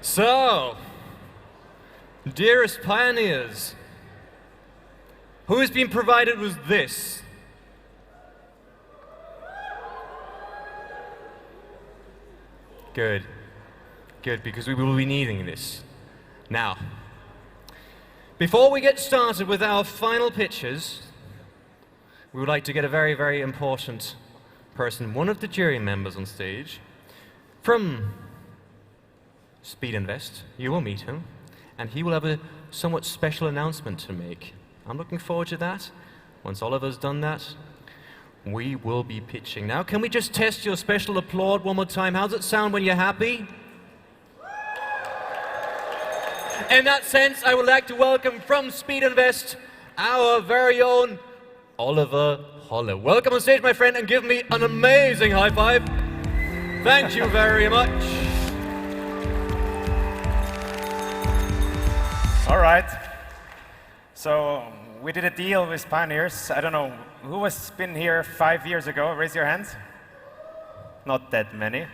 So, dearest pioneers, who has been provided with this? Good. Good, because we will be needing this. Now, before we get started with our final pitches, we would like to get a very, very important person, one of the jury members on stage, from SpeedInvest. You will meet him, and he will have a somewhat special announcement to make. I'm looking forward to that. Once Oliver's done that, we will be pitching. Now, can we just test your special applaud one more time? How's it sound when you're happy? In that sense, I would like to welcome from SpeedInvest our very own Oliver Holle. Welcome on stage, my friend, and give me an amazing high five. Thank you very much. All right. So we did a deal with pioneers. I don't know, who has been here 5 years ago? Raise your hands. Not that many,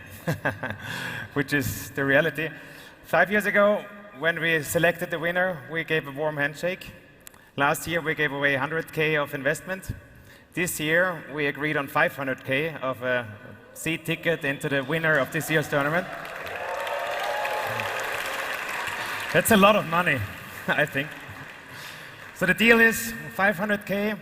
which is the reality. 5 years ago, when we selected the winner, we gave a warm handshake. Last year, we gave away 100K of investment. This year, we agreed on 500K of a seat ticket into the winner of this year's tournament. That's a lot of money, I think. So the deal is 500K,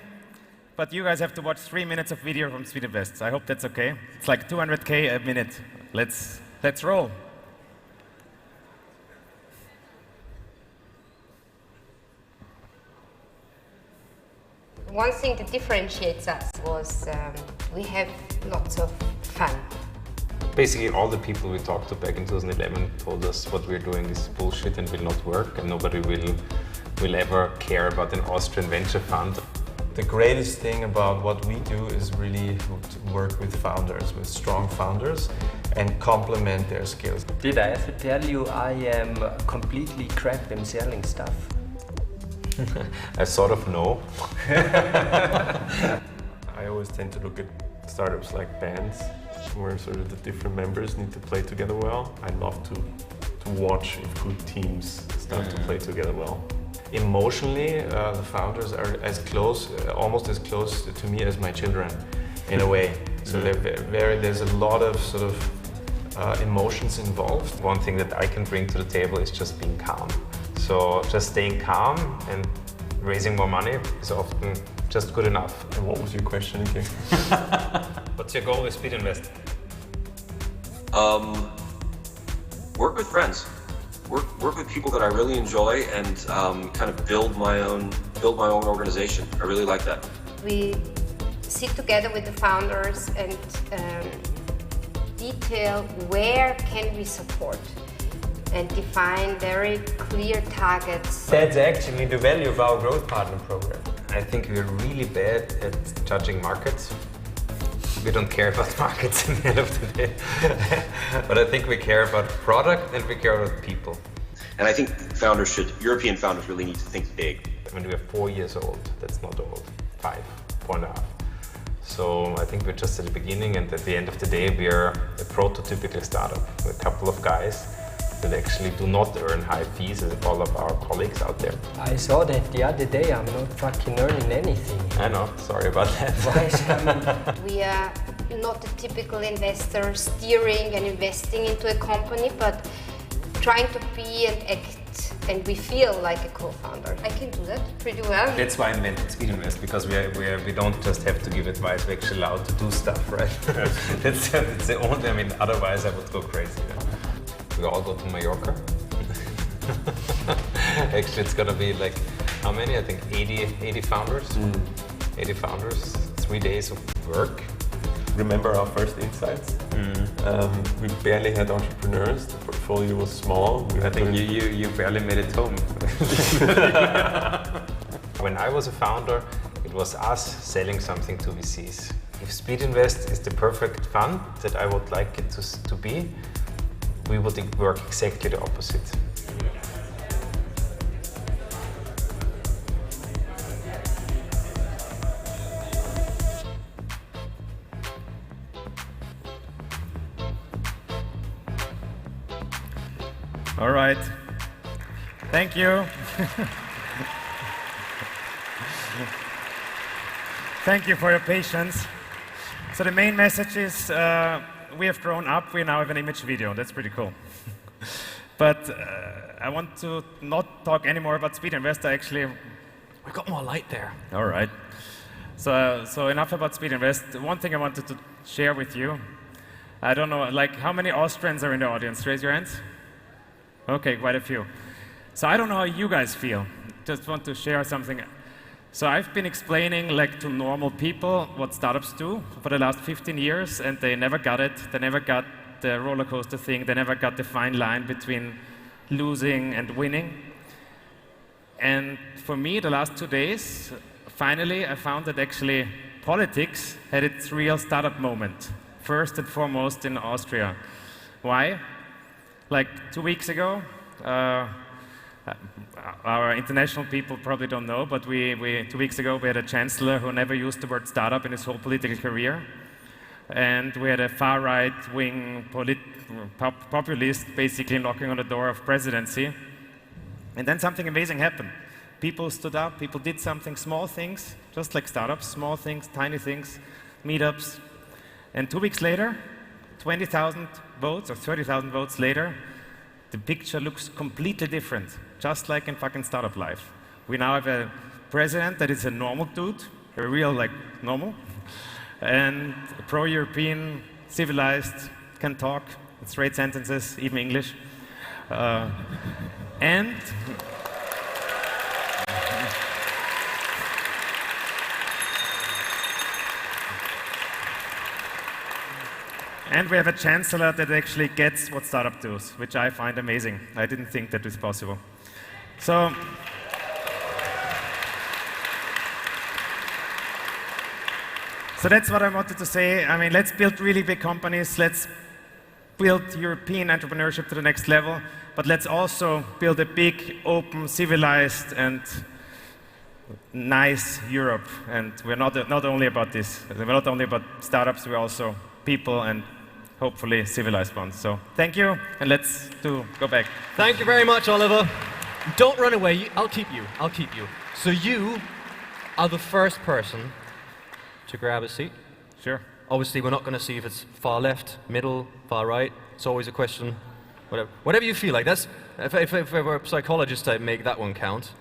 but you guys have to watch 3 minutes of video from SpeedInvest. I hope that's okay. It's like 200K a minute. Let's roll. One thing that differentiates us was we have lots of fun. Basically, all the people we talked to back in 2011 told us what we're doing is bullshit and will not work, and nobody will ever care about an Austrian venture fund. The greatest thing about what we do is really to work with founders, with strong founders, and complement their skills. Did I ever tell you I am completely crap in selling stuff? I sort of know. I always tend to look at startups like bands, where sort of the different members need to play together well. I love to watch if good teams start to play together well. Emotionally, the founders are almost as close to me as my children, in a way. So there's a lot of sort of emotions involved. One thing that I can bring to the table is just being calm. So just staying calm and raising more money is often just good enough. And what was your question again? What's your goal with SpeedInvest? Work with friends. Work with people that I really enjoy and kind of build my own organization. I really like that. We sit together with the founders and detail where can we support and define very clear targets. That's actually the value of our growth partner program. I think we're really bad at judging markets. We don't care about markets in the end of the day. But I think we care about product and we care about people. And I think European founders really need to think big. When we are 4 years old, that's not old. 4.5. So I think we're just at the beginning, and at the end of the day, we are a prototypical startup with a couple of guys that actually do not earn high fees as all of our colleagues out there. I saw that the other day. I'm not fucking earning anything. I know, sorry about that. We are not a typical investor steering and investing into a company, but trying to be and act, and we feel like a co-founder. I can do that pretty well. That's why I invented SpeedInvest, because we don't just have to give advice, we're actually allowed to do stuff, right? that's the only, I mean, otherwise I would go crazy. We all go to Mallorca. Actually, it's gonna be like, how many? I think 80 founders. 80 founders, 3 days of work. Remember our first insights? We barely had entrepreneurs. The portfolio was small. I think you barely made it home. When I was a founder, it was us selling something to VCs. If SpeedInvest is the perfect fund that I would like it to be, we would work exactly the opposite. All right. Thank you. Thank you for your patience. So the main message is we have grown up, we now have an image video. That's pretty cool. But I want to not talk anymore about SpeedInvest. Actually, We've got more light there. all right. So enough about SpeedInvest. One thing I wanted to share with you. I don't know, like how many Austrians are in the audience? Raise your hands. Okay, quite a few. So I don't know how you guys feel. Just want to share something. So I've been explaining like to normal people what startups do for the last 15 years, and they never got it. They never got the roller coaster thing. They never got the fine line between losing and winning. And for me, the last 2 days, finally, I found that actually politics had its real startup moment, first and foremost in Austria. Why? Like 2 weeks ago, our international people probably don't know, but 2 weeks ago we had a chancellor who never used the word startup in his whole political career. And we had a far-right-wing populist basically knocking on the door of presidency. And then something amazing happened. People stood up, people did something, small things, just like startups, small things, tiny things, meetups. And 2 weeks later, 20,000 votes or 30,000 votes later, the picture looks completely different, just like in fucking startup life. We now have a president that is a normal dude, a real like normal, and pro-European, civilized, can talk, straight sentences, even English. And we have a chancellor that actually gets what startup does, which I find amazing. I didn't think that was possible. So that's what I wanted to say. I mean, let's build really big companies. Let's build European entrepreneurship to the next level. But let's also build a big, open, civilized, and nice Europe. And we're not only about this. We're not only about startups. We're also people and hopefully civilized ones. So thank you, and let's go back. Thank you very much, Oliver. Don't run away. I'll keep you. I'll keep you. So you are the first person to grab a seat. Sure. Obviously, we're not going to see if it's far left, middle, far right. It's always a question. Whatever you feel like. That's if I were a psychologist, I'd make that one count.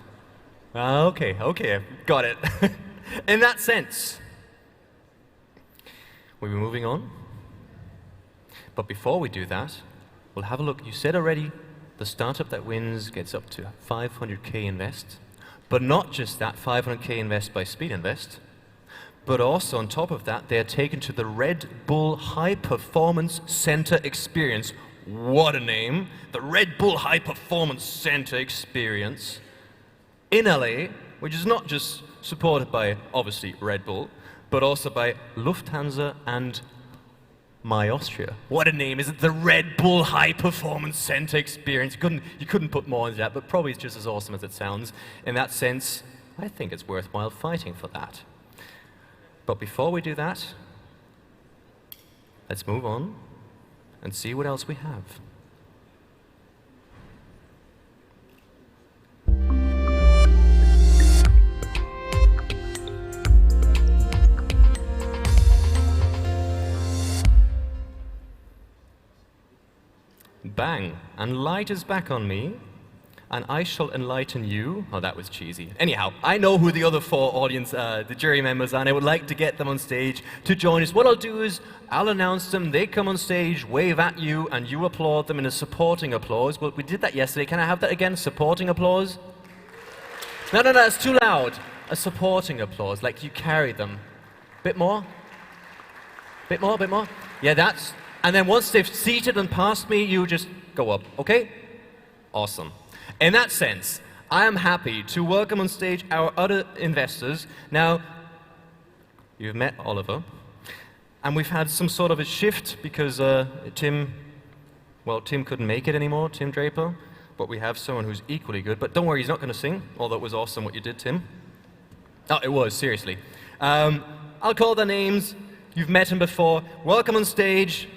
Okay, got it. In that sense, we'll be moving on. But before we do that, we'll have a look. You said already, the startup that wins gets up to 500k invest. But not just that 500k invest by SpeedInvest, but also on top of that, they are taken to the Red Bull High Performance Center Experience. What a name! The Red Bull High Performance Center Experience in LA, which is not just supported by, obviously, Red Bull, but also by Lufthansa and My Austria. What a name, isn't it? The Red Bull High Performance Center Experience. You couldn't put more into that, but probably it's just as awesome as it sounds. In that sense, I think it's worthwhile fighting for that. But before we do that, let's move on and see what else we have. Bang, and light is back on me, and I shall enlighten you. Oh, that was cheesy. Anyhow, I know who the other four audience, the jury members are, and I would like to get them on stage to join us. What I'll do is, I'll announce them, they come on stage, wave at you, and you applaud them in a supporting applause. Well, we did that yesterday. Can I have that again? Supporting applause? No, it's too loud. A supporting applause, like you carry them. Bit more? Bit more? Yeah, that's... And then once they've seated and passed me, you just go up, okay? Awesome. In that sense, I am happy to welcome on stage our other investors. Now, you've met Oliver, and we've had some sort of a shift because Tim couldn't make it anymore, Tim Draper, but we have someone who's equally good. But don't worry, he's not going to sing, although it was awesome what you did, Tim. Oh, it was, seriously. I'll call their names. You've met him before. Welcome on stage,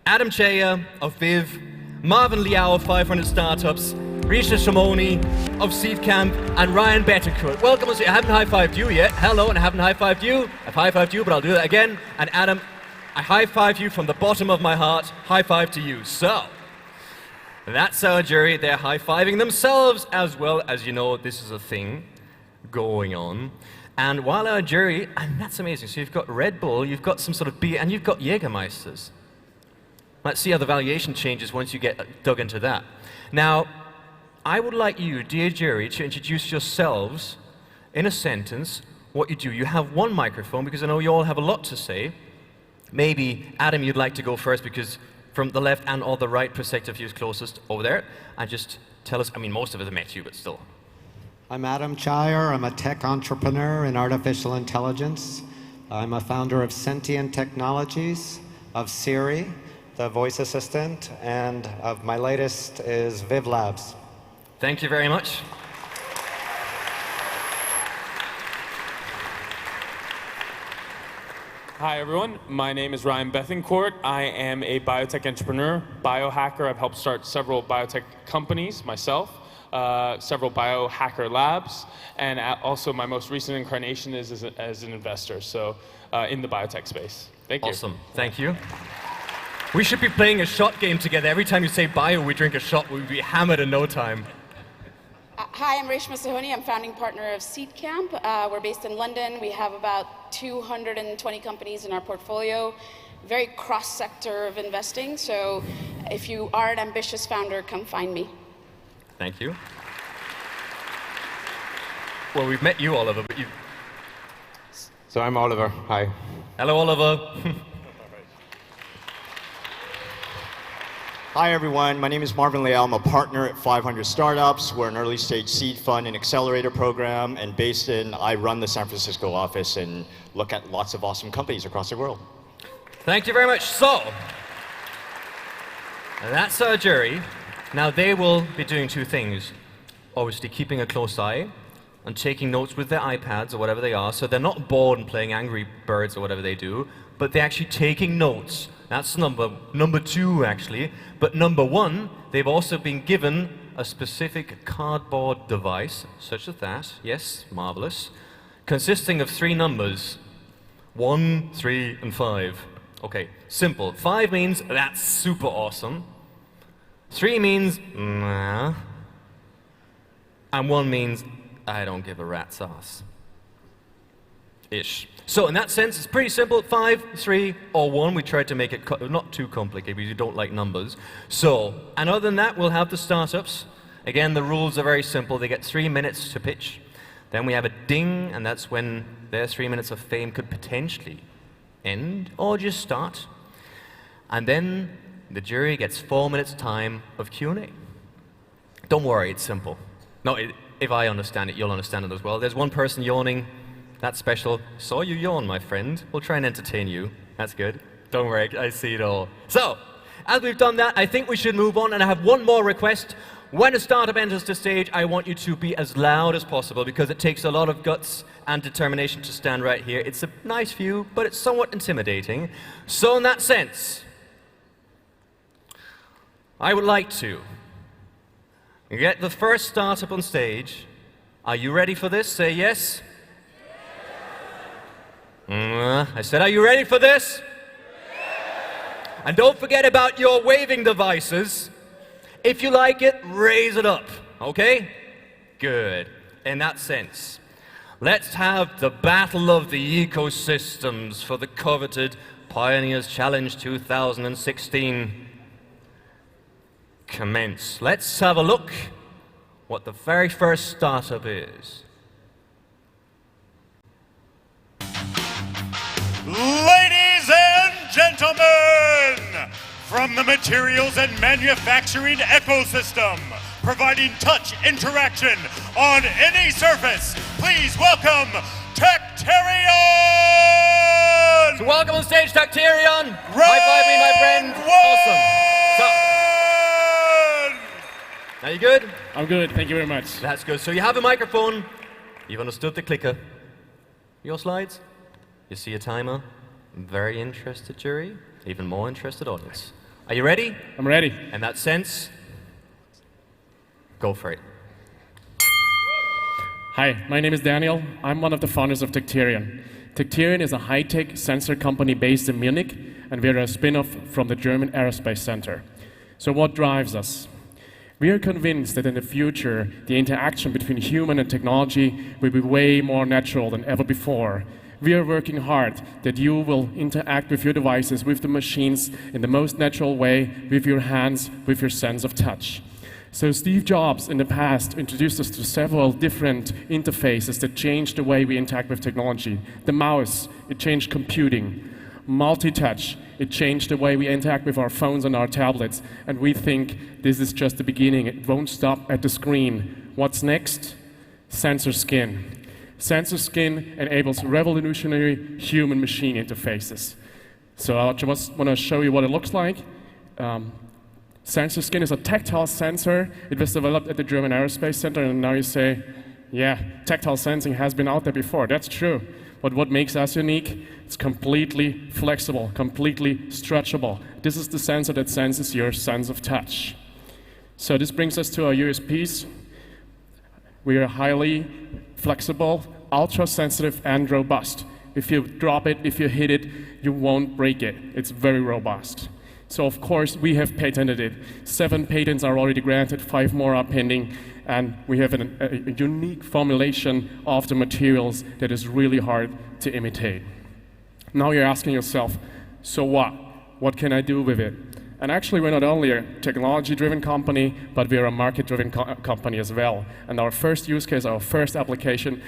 Adam Cheyer of Viv, Marvin Liao of 500 Startups, Reshma Sohoni of Seedcamp, and Ryan Bethencourt. Welcome on stage. I haven't high-fived you yet. Hello, and I haven't high-fived you. I've high-fived you, but I'll do that again. And Adam, I high-five you from the bottom of my heart. High-five to you. So, that's our jury. They're high-fiving themselves as well. As you know, this is a thing going on. And while our jury, and that's amazing, so you've got Red Bull, you've got some sort of beer, and you've got Jägermeisters. Let's see how the valuation changes once you get dug into that. Now, I would like you, dear jury, to introduce yourselves in a sentence what you do. You have one microphone because I know you all have a lot to say. Maybe, Adam, you'd like to go first because from the left and or the right perspective, you're closest over there. And just tell us, I mean, most of us have met you, but still. I'm Adam Cheyer. I'm a tech entrepreneur in artificial intelligence. I'm a founder of Sentient Technologies, of Siri, the voice assistant, and of my latest is Viv Labs. Thank you very much. Hi everyone, my name is Ryan Bethencourt. I am a biotech entrepreneur, biohacker. I've helped start several biotech companies myself, several biohacker labs, and also my most recent incarnation is as an investor, so in the biotech space. Thank you. Awesome, thank you. We should be playing a shot game together. Every time you say bio, we drink a shot. We'll be hammered in no time. Hi, I'm Reshma Sohoni. I'm founding partner of Seedcamp. We're based in London. We have about 220 companies in our portfolio. Very cross-sector of investing. So if you are an ambitious founder, come find me. Thank you. Well, we've met you, Oliver, but you... So I'm Oliver. Hi. Hello, Oliver. Hi, everyone. My name is Marvin Liao. I'm a partner at 500 Startups. We're an early-stage seed fund and accelerator program, and I run the San Francisco office and look at lots of awesome companies across the world. Thank you very much. So, that's our jury. Now, they will be doing two things. Obviously, keeping a close eye and taking notes with their iPads or whatever they are, so they're not bored and playing Angry Birds or whatever they do, but they're actually taking notes. That's number two, actually. But number one, they've also been given a specific cardboard device, such as that, yes, marvelous, consisting of 3 numbers, 1, 3, and 5. Okay, simple. 5 means that's super awesome. 3 means nah. And 1 means I don't give a rat's ass. Ish. So in that sense, it's pretty simple. 5, 3, or 1. We tried to make it not too complicated because you don't like numbers. So, and other than that, we'll have the startups. Again, the rules are very simple. They get 3 minutes to pitch. Then we have a ding, and that's when their 3 minutes of fame could potentially end or just start. And then the jury gets 4 minutes time of Q&A. Don't worry, it's simple. No, if I understand it, you'll understand it as well. There's one person yawning. That's special. Saw you yawn, my friend. We'll try and entertain you. That's good. Don't worry, I see it all. So, as we've done that, I think we should move on, and I have one more request. When a startup enters the stage, I want you to be as loud as possible because it takes a lot of guts and determination to stand right here. It's a nice view, but it's somewhat intimidating. So in that sense, I would like to get the first startup on stage. Are you ready for this? Say yes. I said, are you ready for this? And don't forget about your waving devices. If you like it, raise it up, okay? Good. In that sense, let's have the battle of the ecosystems for the coveted Pioneers Challenge 2016 commence. Let's have a look what the very first startup is. Ladies and gentlemen, from the materials and manufacturing ecosystem, providing touch interaction on any surface, please welcome Tactarian! So welcome on stage, Tactarian! High-five me, my friend! Awesome! So, are you good? I'm good, thank you very much. That's good. So you have a microphone, you've understood the clicker. Your slides? You see a timer? Very interested jury, even more interested audience. Are you ready? I'm ready. In that sense, go for it. Hi, my name is Daniel. I'm one of the founders of Tecterion. Tecterion is a high-tech sensor company based in Munich, and we're a spin-off from the German Aerospace Center. So what drives us? We are convinced that in the future, the interaction between human and technology will be way more natural than ever before. We are working hard that you will interact with your devices, with the machines, in the most natural way, with your hands, with your sense of touch. So Steve Jobs in the past introduced us to several different interfaces that changed the way we interact with technology. The mouse, it changed computing. Multi-touch, it changed the way we interact with our phones and our tablets. And we think this is just the beginning. It won't stop at the screen. What's next? Sensor skin. Sensor skin enables revolutionary human-machine interfaces. So I just want to show you what it looks like. Sensor skin is a tactile sensor. It was developed at the German Aerospace Center, and now you say, yeah, tactile sensing has been out there before. That's true. But what makes us unique? It's completely flexible, completely stretchable. This is the sensor that senses your sense of touch. So this brings us to our USPs. We are highly flexible, ultra-sensitive, and robust. If you drop it, if you hit it, you won't break it. It's very robust. So of course, we have patented it. 7 patents are already granted, 5 more are pending, and we have a unique formulation of the materials that is really hard to imitate. Now you're asking yourself, so what? What can I do with it? And actually, we're not only a technology-driven company, but we're a market-driven company as well. And our first use case, our first application,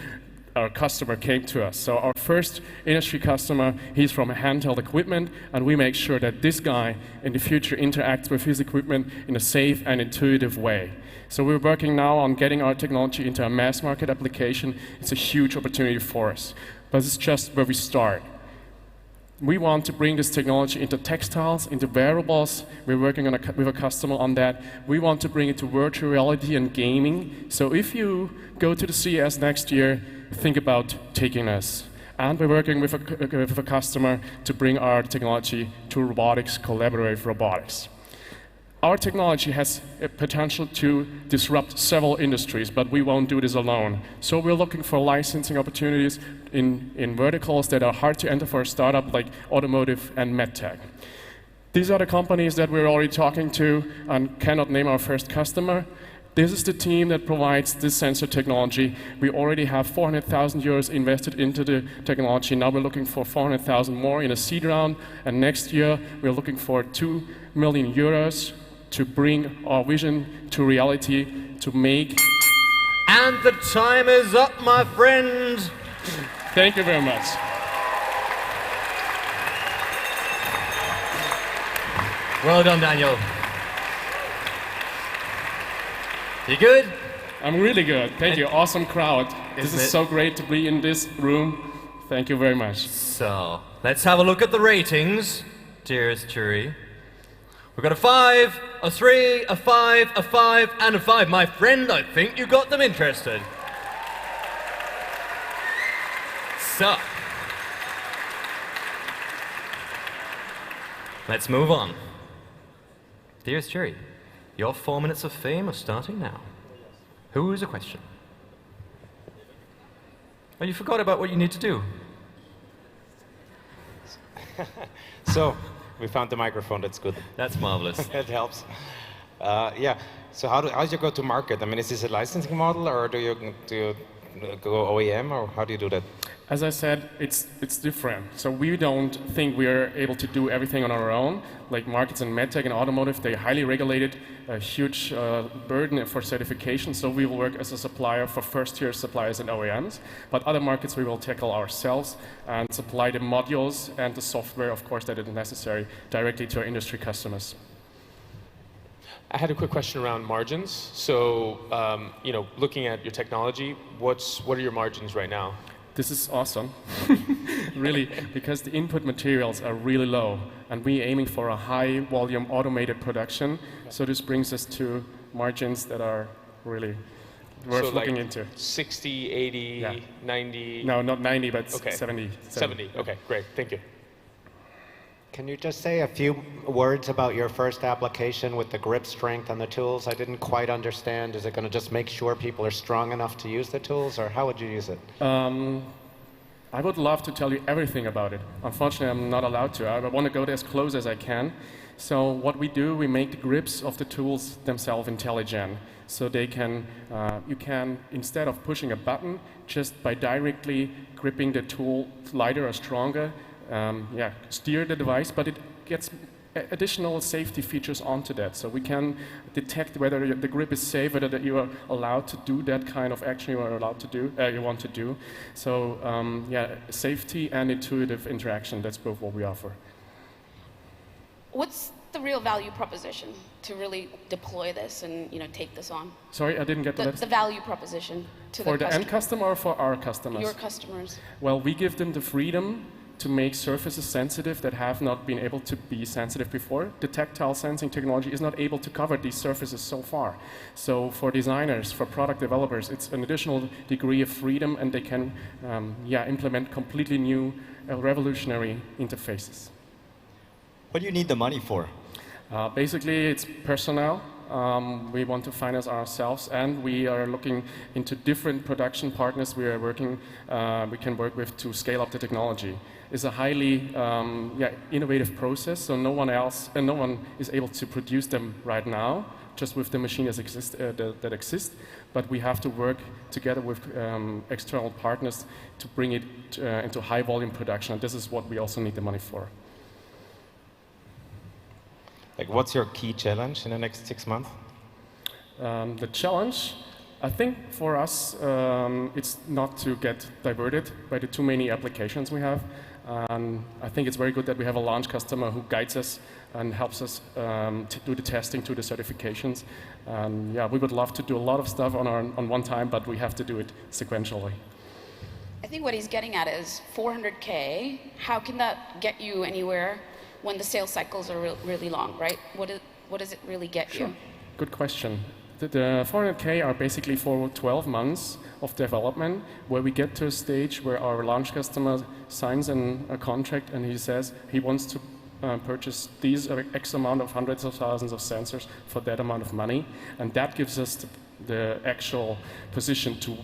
our customer came to us. So our first industry customer, he's from handheld equipment, and we make sure that this guy in the future interacts with his equipment in a safe and intuitive way. So we're working now on getting our technology into a mass market application. It's a huge opportunity for us, but it's just where we start. We want to bring this technology into textiles, into wearables. We're working on with a customer on that. We want to bring it to virtual reality and gaming. So if you go to the CES next year, think about taking us. And we're working with a customer to bring our technology to robotics, collaborative robotics. Our technology has a potential to disrupt several industries, but we won't do this alone. So we're looking for licensing opportunities in verticals that are hard to enter for a startup like automotive and medtech. These are the companies that we're already talking to and cannot name our first customer. This is the team that provides this sensor technology. We already have 400,000 euros invested into the technology. Now we're looking for 400,000 more in a seed round. And next year, we're looking for 2 million euros to bring our vision to reality, to make. And the time is up, my friend. Thank you very much. Well done, Daniel. You good? I'm really good. Thank you. Awesome crowd. This is so great to be in this room. Thank you very much. So, let's have a look at the ratings, dearest jury. We've got a 5, a 3, a 5, a 5, and a 5. My friend, I think you got them interested. So, let's move on. Dearest jury, your 4 minutes of fame are starting now. Who is a question? Oh, you forgot about what you need to do. So, we found the microphone, that's good. That's marvelous. That helps. Yeah, so how do you go to market? I mean, is this a licensing model, or do you go OEM, or how do you do that? As I said, it's different. So we don't think we are able to do everything on our own. Like markets in medtech and automotive, they're highly regulated, a huge burden for certification. So we will work as a supplier for first-tier suppliers and OEMs. But other markets we will tackle ourselves and supply the modules and the software, of course, that is necessary directly to our industry customers. I had a quick question around margins. So, looking at your technology, what are your margins right now? This is awesome, really, because the input materials are really low, and we're aiming for a high volume automated production. So this brings us to margins that are really worth looking into. 60, 80, yeah. 90? No, not 90, but okay. 70. 70, okay, great, thank you. Can you just say a few words about your first application with the grip strength on the tools? I didn't quite understand. Is it going to just make sure people are strong enough to use the tools, or how would you use it? I would love to tell you everything about it. Unfortunately, I'm not allowed to. I want to go as close as I can. So what we do, we make the grips of the tools themselves intelligent. So they can, you can, instead of pushing a button, just by directly gripping the tool lighter or stronger, steer the device, but it gets additional safety features onto that. So we can detect whether the grip is safe, whether you are allowed to do that kind of action you are allowed to do, you want to do. So safety and intuitive interaction, that's both what we offer. What's the real value proposition to really deploy this and take this on? Sorry, I didn't get that. The value proposition to for the end customer or for our customers? Your customers. Well, we give them the freedom to make surfaces sensitive that have not been able to be sensitive before. The tactile sensing technology is not able to cover these surfaces so far. So for designers, for product developers, it's an additional degree of freedom, and they can implement completely new, revolutionary interfaces. What do you need the money for? Basically, it's personnel. We want to finance ourselves, and we are looking into different production partners we can work with to scale up the technology. It's a highly innovative process, so no one is able to produce them right now, just with the machine that exists. But we have to work together with external partners to bring it into high volume production. And this is what we also need the money for. Like, what's your key challenge in the next 6 months? The challenge, I think for us, it's not to get diverted by the too many applications we have. I think it's very good that we have a launch customer who guides us and helps us to do the testing, to the certifications. We would love to do a lot of stuff on one time, but we have to do it sequentially. I think what he's getting at is $400K. How can that get you anywhere when the sales cycles are really long, right? What does it really get you? Good question. The 400K are basically for 12 months of development, where we get to a stage where our launch customer signs a contract and he says he wants to purchase these X amount of hundreds of thousands of sensors for that amount of money. And that gives us the actual position to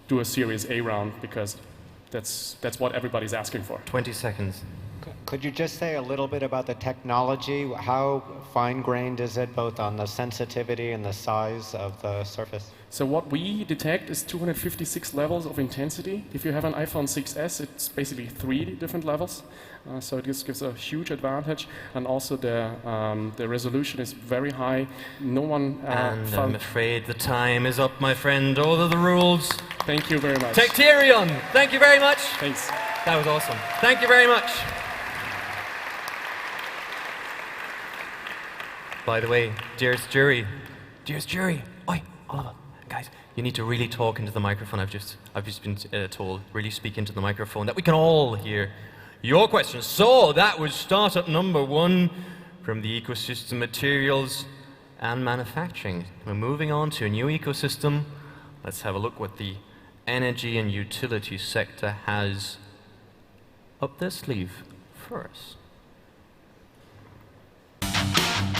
do a Series A round, because that's what everybody's asking for. 20 seconds. Could you just say a little bit about the technology? How fine-grained is it, both on the sensitivity and the size of the surface? So what we detect is 256 levels of intensity. If you have an iPhone 6s, it's basically 3 different levels. So this gives a huge advantage, and also the resolution is very high. No one and I'm afraid the time is up, my friend. All of the rules. Thank you very much. Tecterion, thank you very much. Thanks. That was awesome. Thank you very much. By the way, dearest jury, oi, Oliver, guys, you need to really talk into the microphone. I've just been told, really speak into the microphone, that we can all hear your questions. So that was startup number 1 from the ecosystem materials and manufacturing. We're moving on to a new ecosystem. Let's have a look what the energy and utility sector has up their sleeve for us.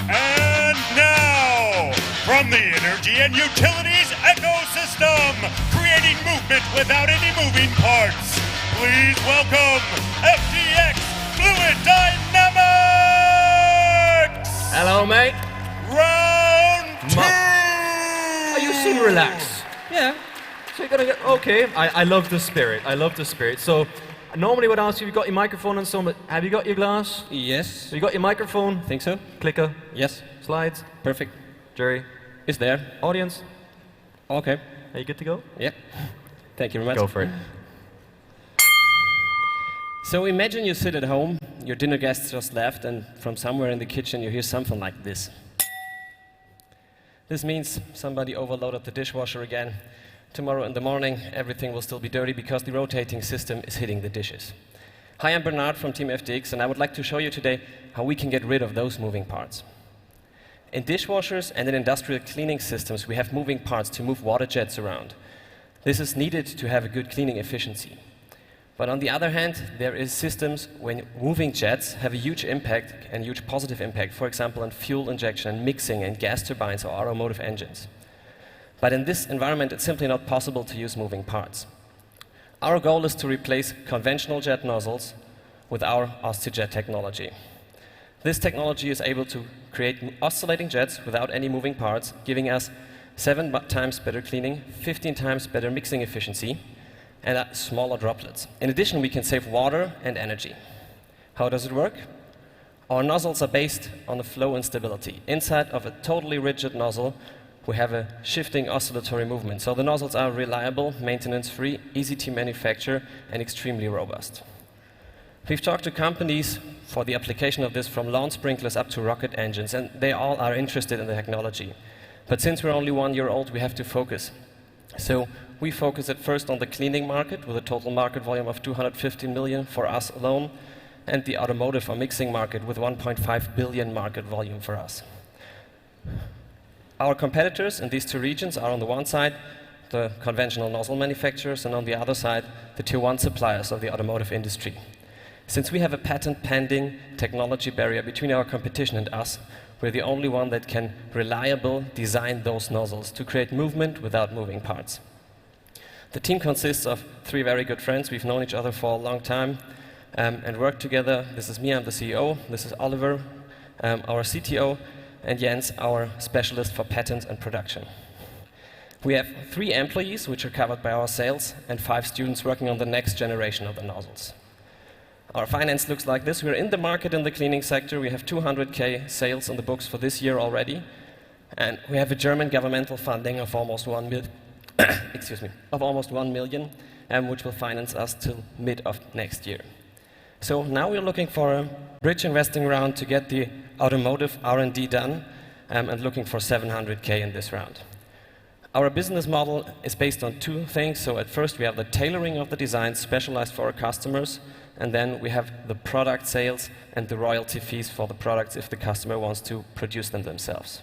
And now, from the energy and utilities ecosystem, creating movement without any moving parts, please welcome FDX Fluid Dynamics! Hello, mate. Round 2! You seem relaxed. Yeah. So you're gonna get, okay. I love the spirit. I love the spirit. So normally I would ask you if you got your microphone and so, but have you got your glass? Yes. Have you got your microphone? Think so. Clicker? Yes. Slides? Perfect. Jury? It's there. Audience? Okay. Are you good to go? Yeah. Thank you very much. Go for it. So imagine you sit at home, your dinner guests just left, and from somewhere in the kitchen you hear something like this. This means somebody overloaded the dishwasher again. Tomorrow in the morning, everything will still be dirty because the rotating system is hitting the dishes. Hi, I'm Bernard from Team FDX, and I would like to show you today how we can get rid of those moving parts. In dishwashers and in industrial cleaning systems, we have moving parts to move water jets around. This is needed to have a good cleaning efficiency. But on the other hand, there is systems when moving jets have a huge impact and huge positive impact, for example, on fuel injection and mixing and gas turbines or automotive engines. But in this environment, it's simply not possible to use moving parts. Our goal is to replace conventional jet nozzles with our OsciJet technology. This technology is able to create oscillating jets without any moving parts, giving us 7 times better cleaning, 15 times better mixing efficiency, and smaller droplets. In addition, we can save water and energy. How does it work? Our nozzles are based on the flow and stability. Inside of a totally rigid nozzle, we have a shifting oscillatory movement. So the nozzles are reliable, maintenance-free, easy to manufacture, and extremely robust. We've talked to companies for the application of this from lawn sprinklers up to rocket engines, and they all are interested in the technology. But since we're only 1 year old, we have to focus. So we focus at first on the cleaning market with a total market volume of 250 million for us alone, and the automotive or mixing market with 1.5 billion market volume for us. Our competitors in these two regions are on the one side the conventional nozzle manufacturers and on the other side the tier 1 suppliers of the automotive industry. Since we have a patent pending technology barrier between our competition and us, we're the only one that can reliably design those nozzles to create movement without moving parts. The team consists of 3 very good friends. We've known each other for a long time and worked together. This is me, I'm the CEO. This is Oliver, our CTO, and Jens, our specialist for patents and production. We have 3 employees, which are covered by our sales, and 5 students working on the next generation of the nozzles. Our finance looks like this. We're in the market in the cleaning sector. We have 200K sales in the books for this year already. And we have a German governmental funding of almost 1 million, which will finance us till mid of next year. So now we're looking for a bridge investing round to get the automotive R&D done, and looking for 700K in this round. Our business model is based on 2 things. So at first we have the tailoring of the designs specialized for our customers, and then we have the product sales and the royalty fees for the products if the customer wants to produce them themselves.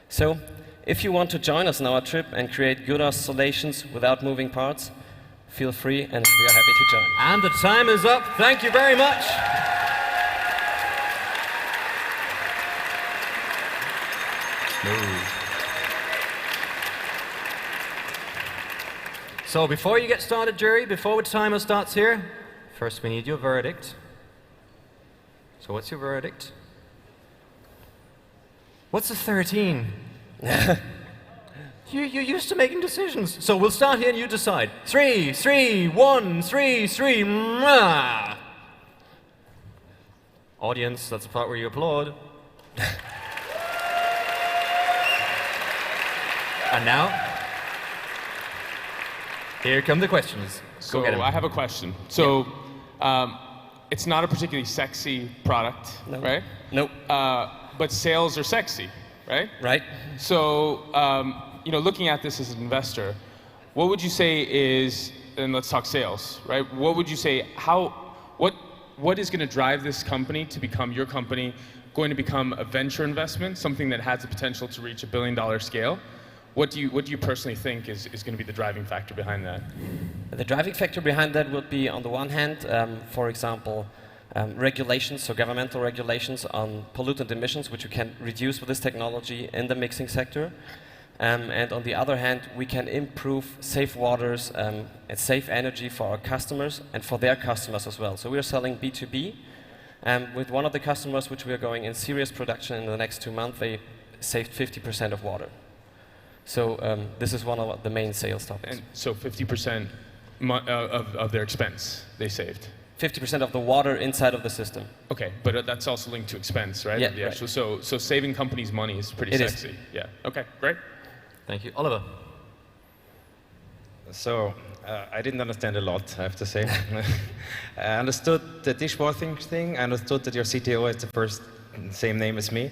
So if you want to join us on our trip and create good oscillations without moving parts, feel free, and we are happy to join. And the time is up. Thank you very much. So before you get started, jury, before the timer starts here, first we need your verdict. So what's your verdict? What's a 13? You're used to making decisions. So we'll start here and you decide. 3, 3, 1, 3, 3. Mwah! Audience, that's the part where you applaud. And now, here come the questions. So I have a question. So it's not a particularly sexy product, right? Nope. But sales are sexy, right? Right. So looking at this as an investor, what would you say is, and let's talk sales, right? What would you say, what is going to drive this company to become your company, going to become a venture investment, something that has the potential to reach $1 billion scale? What do you personally think is going to be the driving factor behind that? The driving factor behind that would be, on the one hand, for example, regulations, so governmental regulations on pollutant emissions, which we can reduce with this technology in the mixing sector. And on the other hand, we can improve safe waters and safe energy for our customers and for their customers as well. So we are selling B2B. With one of the customers, which we are going in serious production in the next 2 months, they saved 50% of water. So this is one of the main sales topics. And so 50% of their expense they saved? 50% of the water inside of the system. Okay, but that's also linked to expense, right? Yeah, right. So saving companies money is pretty sexy. Yeah, okay, great. Thank you. Oliver. So, I didn't understand a lot, I have to say. I understood the dishwashing thing. I understood that your CTO has the first same name as me.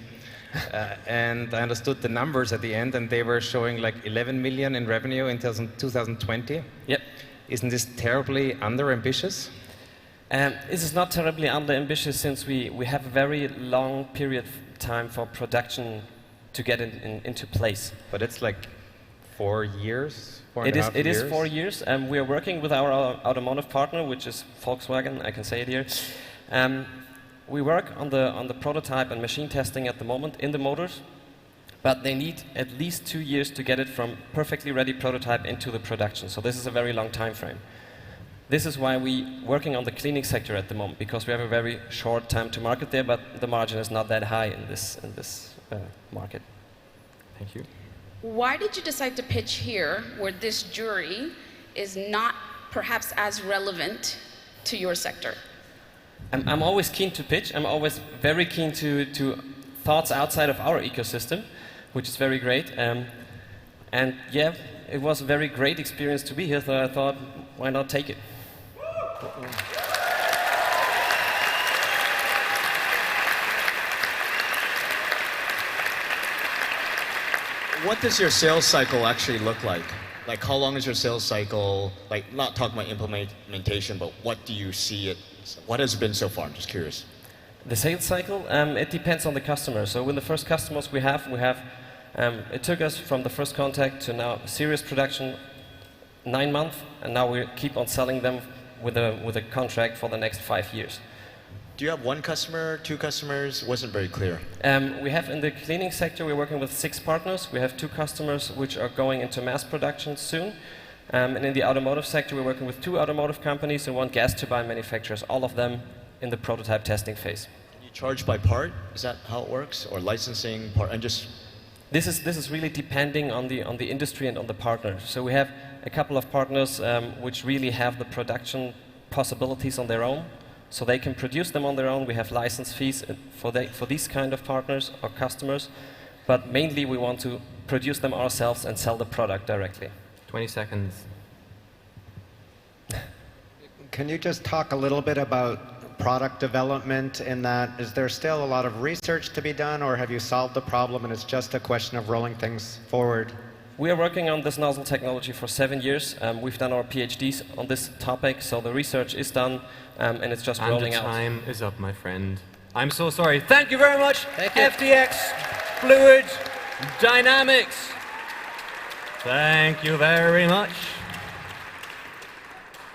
And I understood the numbers at the end, and they were showing like 11 million in revenue in 2020. Yep. Isn't this terribly under-ambitious? This is not terribly under-ambitious since we have a very long period of time for production to get into place. But it's like 4 years? It is 4 years. We are working with our automotive partner, which is Volkswagen. I can say it here. We work on the prototype and machine testing at the moment in the motors, but they need at least 2 years to get it from perfectly ready prototype into the production. So this is a very long time frame. This is why we're working on the cleaning sector at the moment, because we have a very short time to market there, but the margin is not that high in this market. Thank you. Why did you decide to pitch here, where this jury is not perhaps as relevant to your sector? I'm always keen to pitch. I'm always very keen to thoughts outside of our ecosystem, which is very great. And yeah, it was a very great experience to be here, so I thought, why not take it? What does your sales cycle actually look like? Like, how long is your sales cycle? Like, not talking about implementation, but what do you see it? What has it been so far? I'm just curious. The sales cycle, it depends on the customer. So with the first customers we have, it took us from the first contact to now serious production 9 months, and now we keep on selling them with a contract for the next 5 years. Do you have 1 customer, 2 customers? Wasn't very clear. We have in the cleaning sector, we're working with 6 partners. We have 2 customers which are going into mass production soon. And in the automotive sector, we're working with 2 automotive companies and 1 gas turbine manufacturers, all of them in the prototype testing phase. Can you charge by part? Is that how it works? Or licensing part? And just This is really depending on the industry and on the partner. So we have a couple of partners which really have the production possibilities on their own, so they can produce them on their own. We have license fees for these kind of partners or customers, but mainly we want to produce them ourselves and sell the product directly. 20 seconds. Can you just talk a little bit about product development in that? Is there still a lot of research to be done, or have you solved the problem and it's just a question of rolling things forward? We are working on this nozzle technology for 7 years. We've done our PhDs on this topic, so the research is done and it's just rolling out. And the time is up, my friend. I'm so sorry. Thank you very much. Thank you. FDX, Fluid, Dynamics. Thank you very much.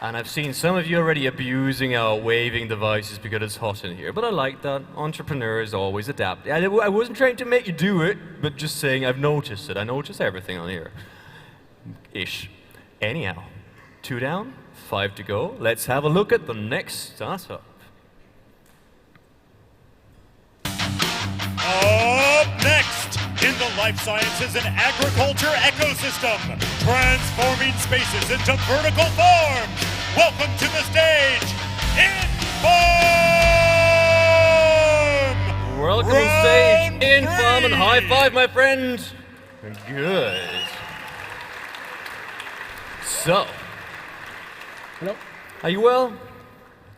And I've seen some of you already abusing our waving devices because it's hot in here. But I like that. Entrepreneurs always adapt. I wasn't trying to make you do it, but just saying I've noticed it. I notice everything on here. Ish. Anyhow, 2 down, 5 to go. Let's have a look at the next startup. Up next, in the life sciences and agriculture ecosystem, transforming spaces into vertical farms. Welcome to the stage, InFarm! Welcome to the stage, InFarm, and high five, my friend. Good. So. Hello. Are you well?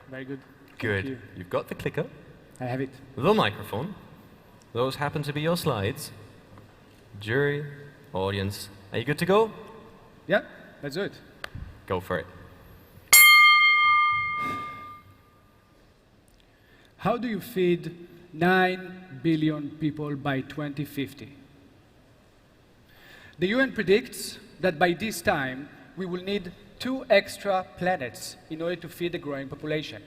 Very good. Good. Thank you. You've got the clicker. I have it. The microphone. Those happen to be your slides. Jury, audience. Are you good to go? Yeah, let's do it. Go for it. How do you feed 9 billion people by 2050? The UN predicts that by this time, we will need 2 extra planets in order to feed the growing population.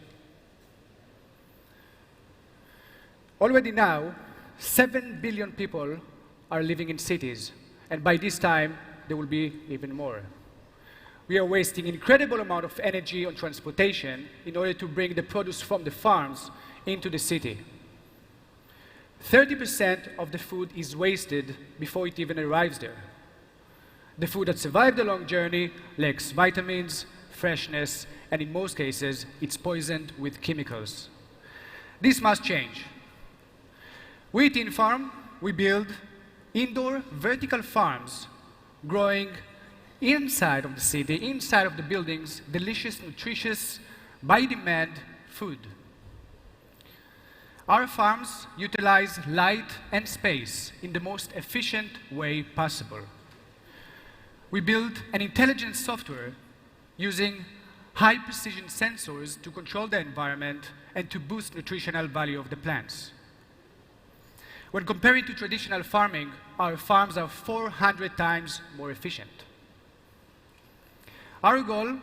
Already now, 7 billion people are living in cities, and by this time, there will be even more. We are wasting an incredible amount of energy on transportation in order to bring the produce from the farms into the city. 30% of the food is wasted before it even arrives there. The food that survived the long journey lacks vitamins, freshness, and in most cases, it's poisoned with chemicals. This must change. We at InFarm, we build indoor vertical farms growing inside of the city, inside of the buildings, delicious, nutritious, by-demand food. Our farms utilize light and space in the most efficient way possible. We build an intelligent software using high-precision sensors to control the environment and to boost nutritional value of the plants. When comparing to traditional farming, our farms are 400 times more efficient. Our goal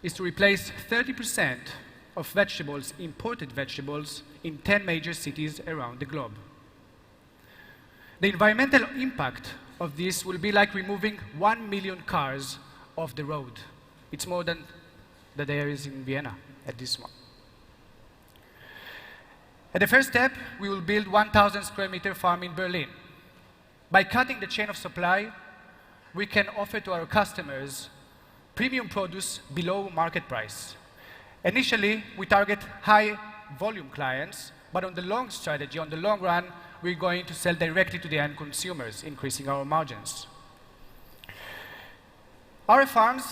is to replace 30% of vegetables, imported vegetables, in 10 major cities around the globe. The environmental impact of this will be like removing 1 million cars off the road. It's more than there is in Vienna at this one. At the first step, we will build 1,000 square meter farm in Berlin. By cutting the chain of supply, we can offer to our customers premium produce below market price. Initially, we target high volume clients, but on the long strategy, on the long run, we're going to sell directly to the end consumers, increasing our margins. Our farms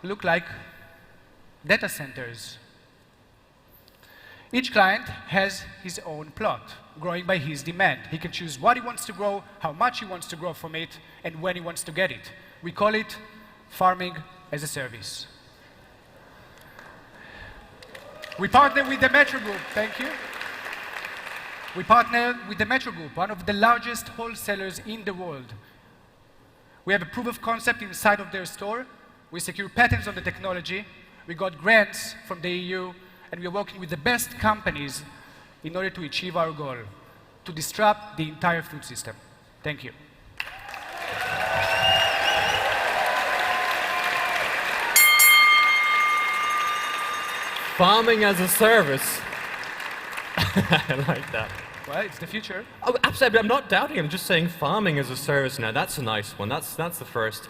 look like data centers. Each client has his own plot, growing by his demand. He can choose what he wants to grow, how much he wants to grow from it, and when he wants to get it. We call it farming as a service. We partner with the Metro Group, thank you. We partner with the Metro Group, one of the largest wholesalers in the world. We have a proof of concept inside of their store. We secure patents on the technology. We got grants from the EU, and we are working with the best companies in order to achieve our goal, to disrupt the entire food system. Thank you. Farming as a service. I like that. Well, it's the future. Oh, absolutely. I'm not doubting. I'm just saying farming as a service. Now, that's a nice one. That's the first.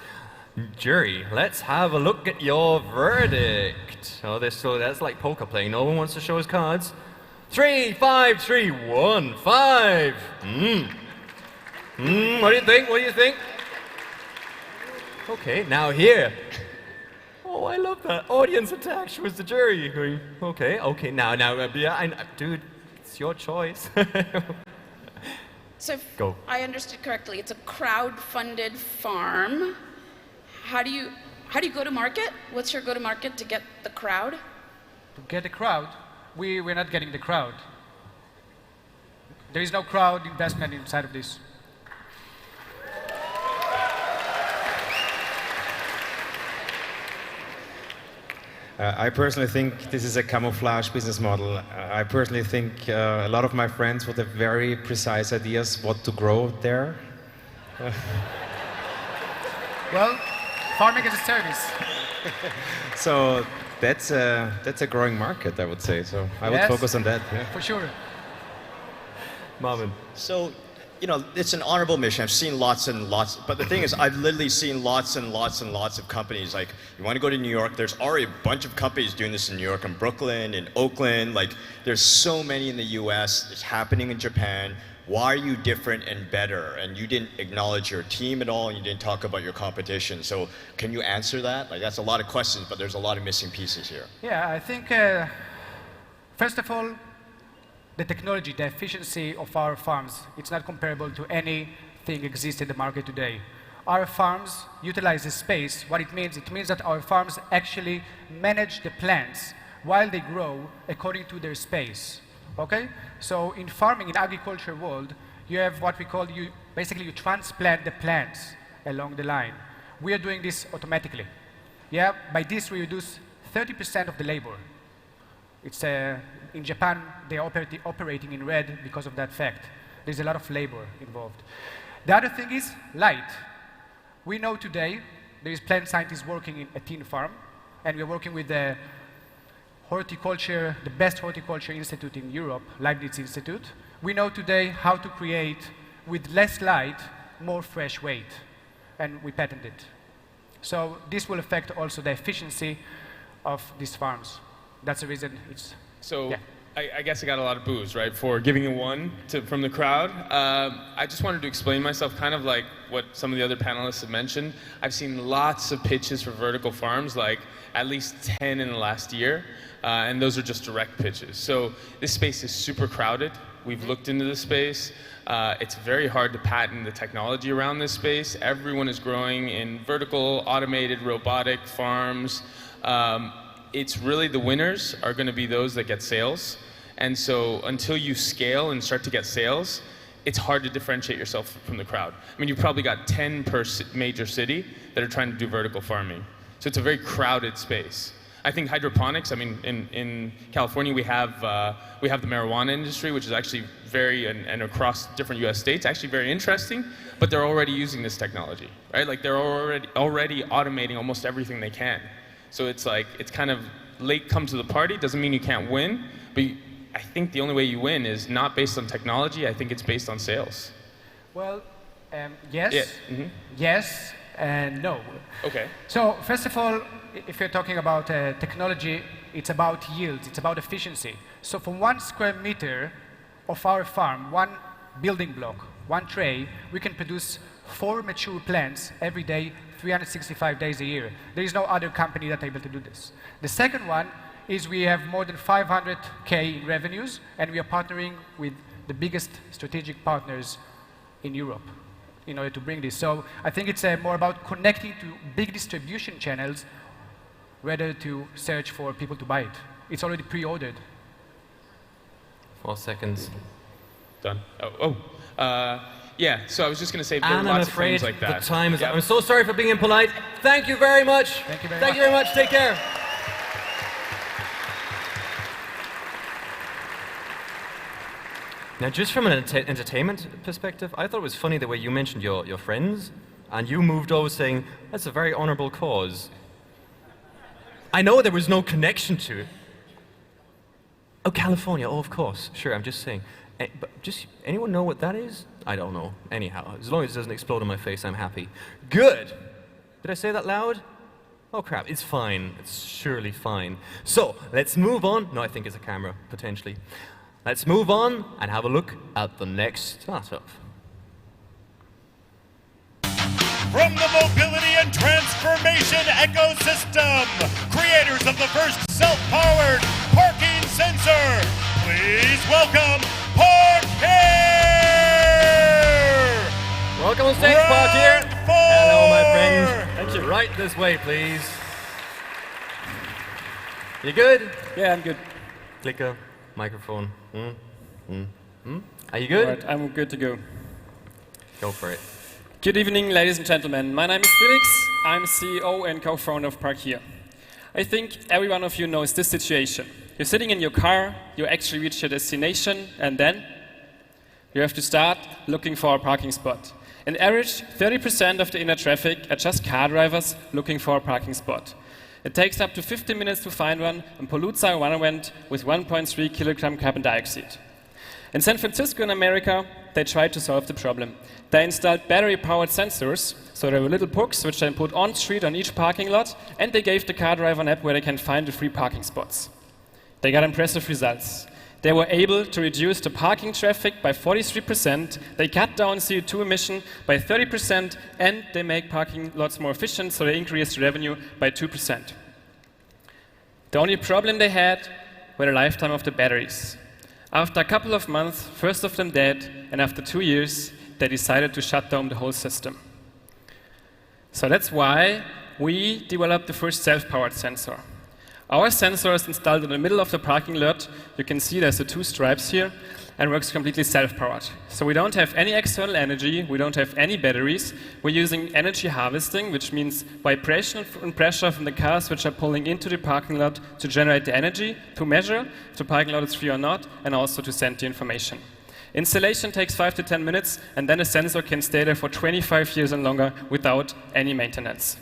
Jury, let's have a look at your verdict. Oh, that's like poker playing. No one wants to show his cards. 3, 5, 3, 1, 5. What do you think? What do you think? Okay, now here. Oh, I love that. Audience attack. She was the jury. Going, okay. Now, yeah, dude, it's your choice. So if Go. I understood correctly, it's a crowd-funded farm. How do you go to market? What's your go-to-market to get the crowd? To get the crowd, we're not getting the crowd. There is no crowd investment inside of this. I personally think this is a camouflage business model. I personally think a lot of my friends would have very precise ideas what to grow there. Well, farming as a service. So that's a growing market, I would say. So I would focus on that. Yeah. For sure. Marvin. So, you know, it's an honorable mission. I've seen lots and lots, but the thing is, I've literally seen lots and lots and lots of companies. Like, you want to go to New York, there's already a bunch of companies doing this in New York and Brooklyn and Oakland. Like, there's so many in the US, it's happening in Japan. Why are you different and better? And you didn't acknowledge your team at all, and you didn't talk about your competition. So can you answer that? Like, that's a lot of questions, but there's a lot of missing pieces here. Yeah, I think, first of all, the technology, the efficiency of our farms, it's not comparable to anything exists in the market today. Our farms utilize the space. What it means that our farms actually manage the plants while they grow according to their space. Okay? So in farming, in agriculture world, you have what we call, you transplant the plants along the line. We are doing this automatically. Yeah, by this we reduce 30% of the labor. It's in Japan, they're operating in red because of that fact. There's a lot of labor involved. The other thing is light. We know today there is plant scientists working in a teen farm, and we're working with the horticulture, the best horticulture institute in Europe, Leibniz Institute. We know today how to create, with less light, more fresh weight, and we patent it. So this will affect also the efficiency of these farms. That's the reason it's... So yeah. I guess I got a lot of boos, right, for giving a 1 from the crowd. I just wanted to explain myself, kind of like what some of the other panelists have mentioned. I've seen lots of pitches for vertical farms, like at least 10 in the last year, and those are just direct pitches. So this space is super crowded. We've looked into the space. It's very hard to patent the technology around this space. Everyone is growing in vertical, automated, robotic farms. It's really the winners are going to be those that get sales. And so until you scale and start to get sales, it's hard to differentiate yourself from the crowd. I mean, you've probably got 10 per major city that are trying to do vertical farming. So it's a very crowded space. I think hydroponics, I mean, in California we have the marijuana industry, which is actually and across different US states, actually very interesting, but they're already using this technology, right? Like they're already automating almost everything they can. So it's like, it's kind of late come to the party, doesn't mean you can't win, but I think the only way you win is not based on technology, I think it's based on sales. Well, yes, Yeah. yes, and no. Okay. So first of all, if you're talking about technology, it's about yields, it's about efficiency. So from 1 square meter of our farm, 1 building block, 1 tray, we can produce 4 mature plants every day, 365 days a year. There is no other company that's able to do this. The second one is we have more than 500K in revenues, and we are partnering with the biggest strategic partners in Europe in order to bring this. So I think it's more about connecting to big distribution channels rather to search for people to buy it. It's already pre-ordered. 4 seconds. Done. Yeah, so I was just going to say there are And I'm lots of afraid things like that. the time is Yeah. up. I'm so sorry for being impolite. Thank you very much. Thank you very Thank you very much. Take care. Now, just from an entertainment perspective, I thought it was funny the way you mentioned your friends, and you moved over saying, that's a very honorable cause. I know there was no connection to it. Oh, California, oh, of course. Sure, I'm just saying. But just, anyone know what that is? I don't know. Anyhow, as long as it doesn't explode in my face, I'm happy. Good. Did I say that loud? Oh, crap, it's fine. It's surely fine. So, let's move on. No, I think it's a camera, potentially. Let's move on and have a look at the next startup. From the mobility and transformation ecosystem, creators of the first self-powered parking sensor, please welcome Parkir! Welcome on stage, Parkir. Hello, my friends. Thank you. Right this way, please. You good? Yeah, I'm good. Clicker, microphone. Are you good? All right, I'm good to go. Go for it. Good evening, ladies and gentlemen. My name is Felix. I'm CEO and co-founder of Parkir. I think every one of you knows this situation. You're sitting in your car, you actually reach your destination, and then you have to start looking for a parking spot. On average, 30% of the inner traffic are just car drivers looking for a parking spot. It takes up to 15 minutes to find one and pollutes our environment with 1.3 kilogram carbon dioxide. In San Francisco in America, they tried to solve the problem. They installed battery-powered sensors, so there were little pucks which they put on street on each parking lot, and they gave the car driver an app where they can find the free parking spots. They got impressive results. They were able to reduce the parking traffic by 43%, they cut down CO2 emission by 30%, and they make parking lots more efficient, so they increased revenue by 2%. The only problem they had were the lifetime of the batteries. After a couple of months, first of them dead, and after 2 years, they decided to shut down the whole system. So that's why we developed the first self-powered sensor. Our sensor is installed in the middle of the parking lot. You can see there's the 2 stripes here, and works completely self-powered. So we don't have any external energy, we don't have any batteries. We're using energy harvesting, which means vibration and pressure from the cars which are pulling into the parking lot to generate the energy, to measure if the parking lot is free or not, and also to send the information. Installation takes 5 to 10 minutes, and then the sensor can stay there for 25 years and longer without any maintenance.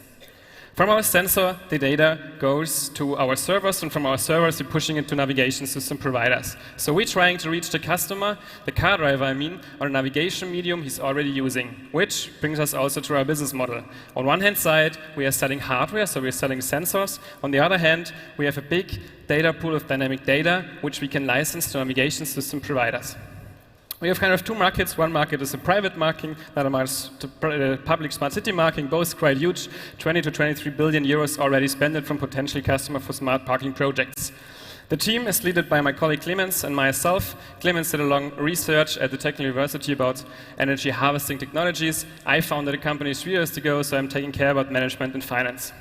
From our sensor, the data goes to our servers, and from our servers, we're pushing it to navigation system providers. So we're trying to reach the customer, the car driver, on a navigation medium he's already using, which brings us also to our business model. On one hand side, we are selling hardware, so we're selling sensors. On the other hand, we have a big data pool of dynamic data, which we can license to navigation system providers. We have kind of 2 markets. One market is a private market, another market is the public smart city market, both quite huge, 20 to 23 billion euros already spent from potential customers for smart parking projects. The team is led by my colleague Clemens and myself. Clemens did a long research at the Technical University about energy harvesting technologies. I founded a company 3 years ago, so I'm taking care about management and finance.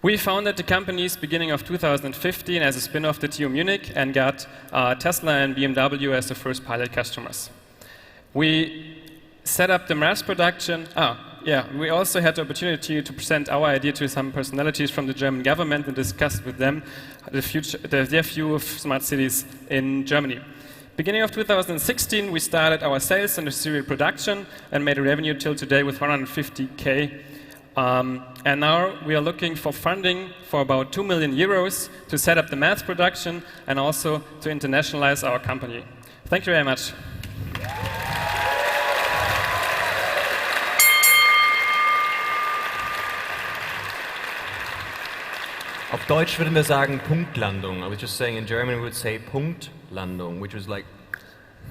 We founded the companies beginning of 2015 as a spin-off to TU Munich and got Tesla and BMW as the first pilot customers. We set up the mass production. We also had the opportunity to present our idea to some personalities from the German government and discuss with them their view of smart cities in Germany. Beginning of 2016, we started our sales and the serial production and made a revenue till today with 150K. And now we are looking for funding for about 2 million euros to set up the mass production and also to internationalize our company. Thank you very much. Auf Deutsch würden wir sagen Punktlandung. I was just saying in German we would say Punktlandung, which was like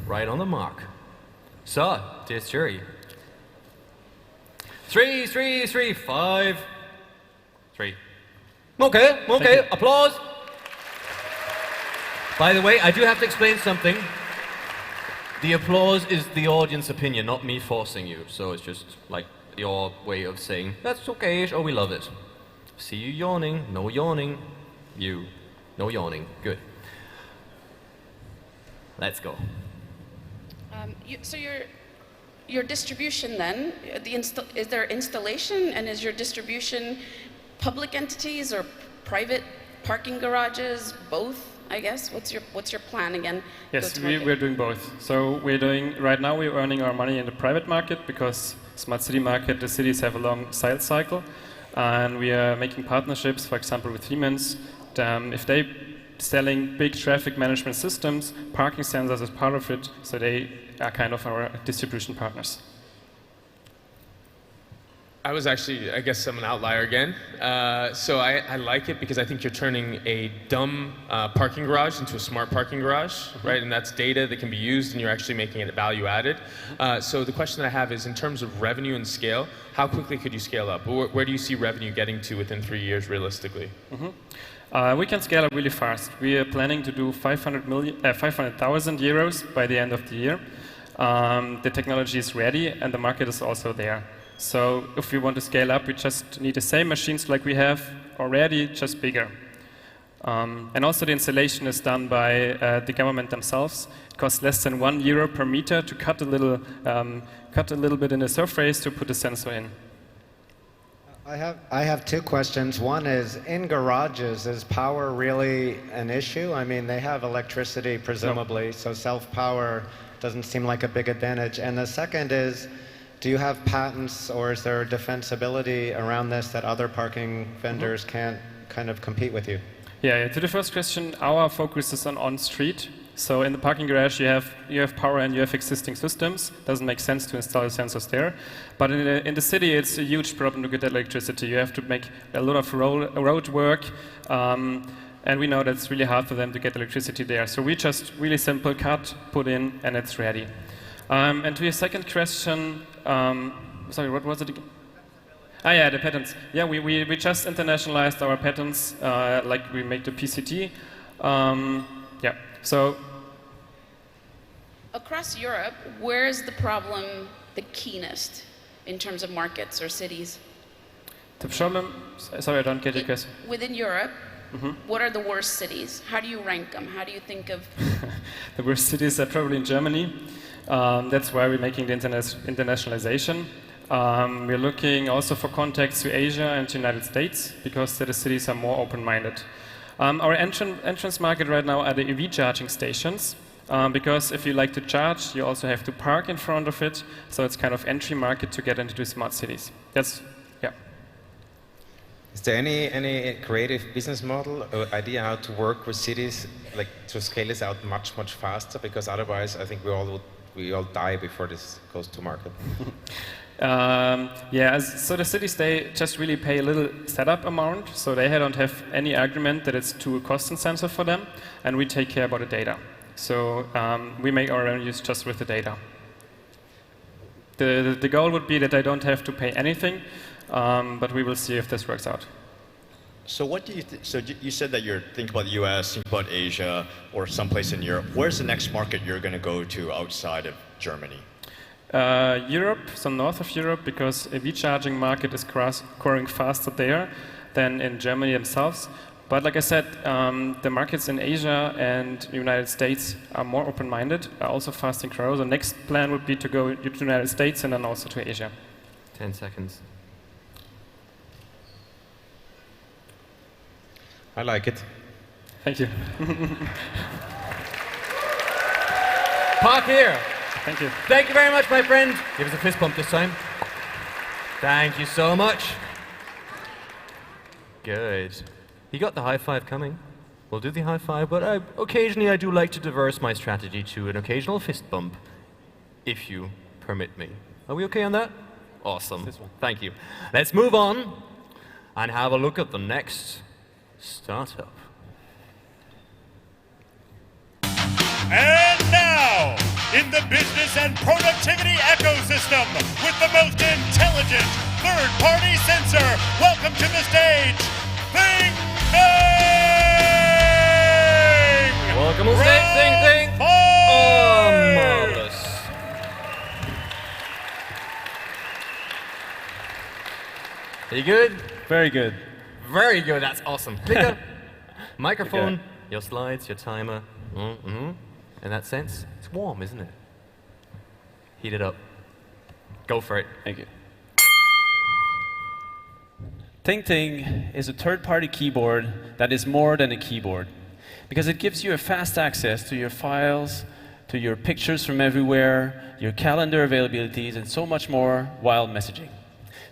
right on the mark. So, dear jury. 3, 3, 3, 5, 3. Okay, applause. By the way, I do have to explain something. The applause is the audience opinion, not me forcing you. So it's just like your way of saying, that's okay, or we love it. See you yawning, no yawning. You, no yawning. Good. Let's go. So your distribution then, is there installation, and is your distribution public entities or private parking garages, both, I guess? What's your plan again? Yes, we're doing both. So right now we're earning our money in the private market because smart city market, the cities have a long sales cycle. And we are making partnerships, for example, with Siemens. If they're selling big traffic management systems, parking sensors is part of it, so they are kind of our distribution partners. I was actually, I guess I'm an outlier again. So I like it because I think you're turning a dumb parking garage into a smart parking garage, right? And that's data that can be used and you're actually making it value added. So the question that I have is in terms of revenue and scale, how quickly could you scale up? Where do you see revenue getting to within 3 years realistically? We can scale up really fast. We are planning to do 500,000 euros by the end of the year. The technology is ready and the market is also there. So if we want to scale up, we just need the same machines like we have already, just bigger. And also the installation is done by the government themselves. It costs less than €1 per meter to cut a little bit in the surface to put the sensor in. I have two questions. One is, in garages, is power really an issue? I mean, they have electricity, presumably, so self-power doesn't seem like a big advantage. And the second is, do you have patents or is there a defensibility around this that other parking vendors can't kind of compete with you? Yeah, to the first question, our focus is on street. So in the parking garage you have power and you have existing systems. Doesn't make sense to install sensors there. But in the city it's a huge problem to get electricity. You have to make a lot of road work. And we know that it's really hard for them to get electricity there. So we just really simple cut, put in, and it's ready. And to your second question, sorry, what was it again? Yeah, the patents. Yeah, we just internationalized our patents, like we make the PCT. Yeah, so. Across Europe, where is the problem the keenest in terms of markets or cities? The problem, sorry, I don't get your question. Within Europe, what are the worst cities? How do you rank them? How do you think of? The worst cities are probably in Germany. That's why we're making the internationalization. We're looking also for contacts to Asia and to the United States because the cities are more open-minded. Our entrance market right now are the EV charging stations because if you like to charge, you also have to park in front of it. So it's kind of entry market to get into the smart cities. That's, yeah. Is there any creative business model or idea how to work with cities, like to scale this out much faster? Because otherwise, I think we all die before this goes to market. Yeah, so the cities, they just really pay a little setup amount, so they don't have any argument that it's too cost intensive for them, and we take care about the data. So we make our revenues just with the data. The goal would be that I don't have to pay anything, but we will see if this works out. So what do you so you said that you're thinking about the US, think about Asia, or someplace in Europe. Where's the next market you're going to go to outside of Germany? Europe, so north of Europe, because EV charging market is growing faster there than in Germany themselves. But like I said, the markets in Asia and the United States are more open-minded, are also fast and grow. The next plan would be to go to the United States and then also to Asia. 10 seconds. I like it. Thank you. Park here. Thank you. Thank you very much, my friend. Give us a fist bump this time. Thank you so much. Good. You got the high five coming. We'll do the high five, but occasionally I do like to diverse my strategy to an occasional fist bump, if you permit me. Are we okay on that? Awesome. Thank you. Let's move on and have a look at the next startup. And now, in the business and productivity ecosystem, with the most intelligent third-party sensor, welcome to the stage, Thing Thing! Welcome to the stage, Thing Thing! Oh, marvelous. Are you good? Very good. Very good, that's awesome. Clicker, microphone, your slides, your timer. In that sense, it's warm, isn't it? Heat it up. Go for it. Thank you. Thing Thing is a third-party keyboard that is more than a keyboard because it gives you a fast access to your files, to your pictures from everywhere, your calendar availabilities, and so much more while messaging.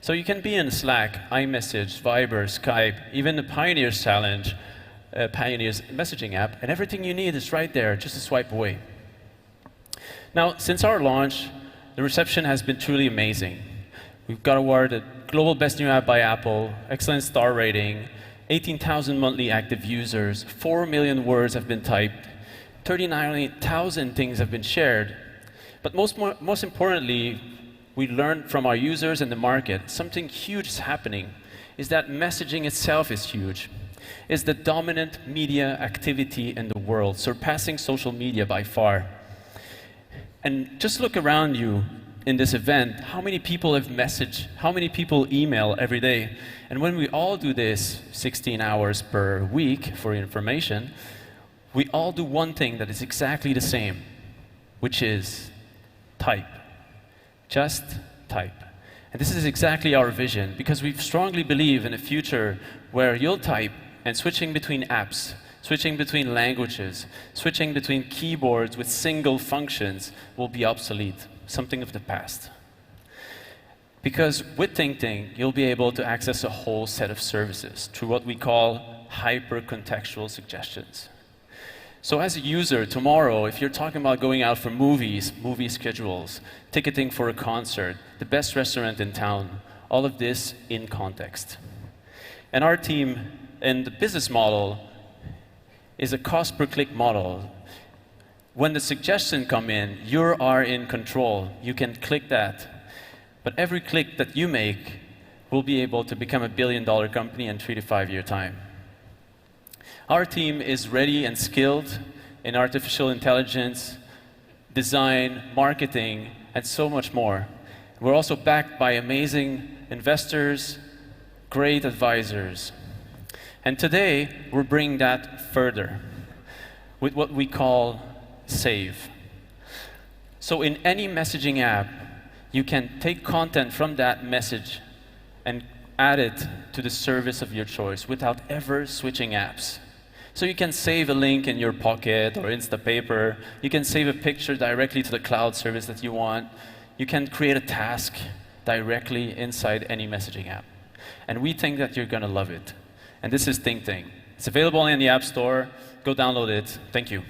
So you can be in Slack, iMessage, Viber, Skype, even the Pioneers Challenge, Pioneers messaging app, and everything you need is right there, just a swipe away. Now, since our launch, the reception has been truly amazing. We've got awarded Global Best New App by Apple, excellent star rating, 18,000 monthly active users, 4 million words have been typed, 39,000 things have been shared. But most importantly, we learned from our users and the market, something huge is happening, is that messaging itself is huge. It's the dominant media activity in the world, surpassing social media by far. And just look around you in this event, how many people have messaged, how many people email every day? And when we all do this 16 hours per week for information, we all do one thing that is exactly the same, which is type. Just type. And this is exactly our vision, because we strongly believe in a future where you'll type and switching between apps, switching between languages, switching between keyboards with single functions will be obsolete, something of the past. Because with Thing Thing, you'll be able to access a whole set of services through what we call hyper-contextual suggestions. So as a user, tomorrow, if you're talking about going out for movies, movie schedules, ticketing for a concert, the best restaurant in town, all of this in context. And our team, and the business model, is a cost per click model. When the suggestions come in, you are in control. You can click that. But every click that you make will be able to become a billion-dollar company in 3 to 5 year time. Our team is ready and skilled in artificial intelligence, design, marketing, and so much more. We're also backed by amazing investors, great advisors. And today, we're bringing that further with what we call Save. So in any messaging app, you can take content from that message and add it to the service of your choice without ever switching apps. So you can save a link in your Pocket or Instapaper. You can save a picture directly to the cloud service that you want. You can create a task directly inside any messaging app. And we think that you're going to love it. And this is Thing Thing. It's available in the App Store. Go download it. Thank you.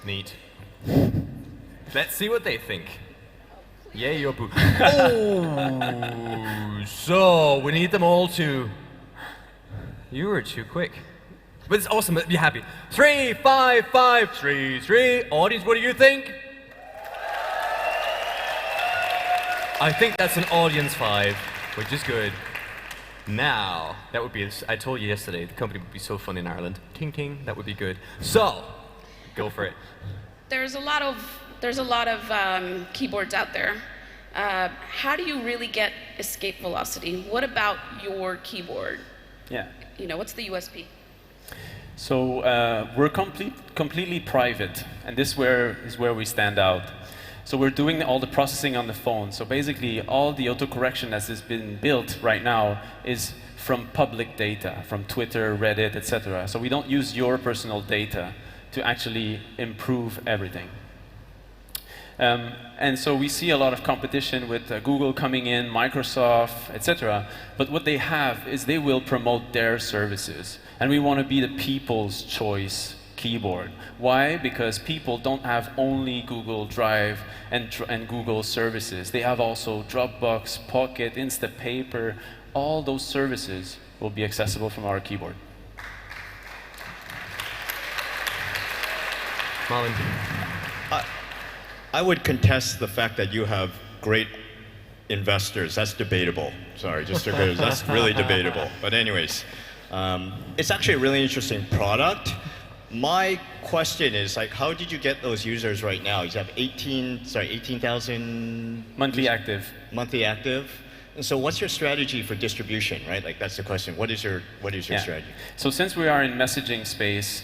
Neat. Let's see what they think. Yay or boo. Oh, so we need them all to... You were too quick. But it's awesome, be happy. 3, 5, 5, 3, 3. Audience, what do you think? I think that's an audience 5, which is good. Now, that would be, I told you yesterday, the company would be so fun in Ireland. Ting ting, that would be good. So, go for it. There's a lot of there's a lot of keyboards out there. How do you really get escape velocity? What about your keyboard? Yeah. You know, what's the USP? So we're completely private, and this is where we stand out. So we're doing all the processing on the phone. So basically, all the autocorrection that has been built right now is from public data, from Twitter, Reddit, etc. So we don't use your personal data to actually improve everything. And so we see a lot of competition with Google coming in, Microsoft, etc. But what they have is they will promote their services. And we want to be the people's choice keyboard. Why? Because people don't have only Google Drive and Google services. They have also Dropbox, Pocket, Instapaper. All those services will be accessible from our keyboard. Marvin. I would contest the fact that you have great investors. That's debatable. Sorry, just because that's really debatable. But anyways, it's actually a really interesting product. My question is, like, how did you get those users right now? You have 18,000 monthly active. Monthly active. And so what's your strategy for distribution, right? Like, that's the question. What is your strategy? So since we are in messaging space,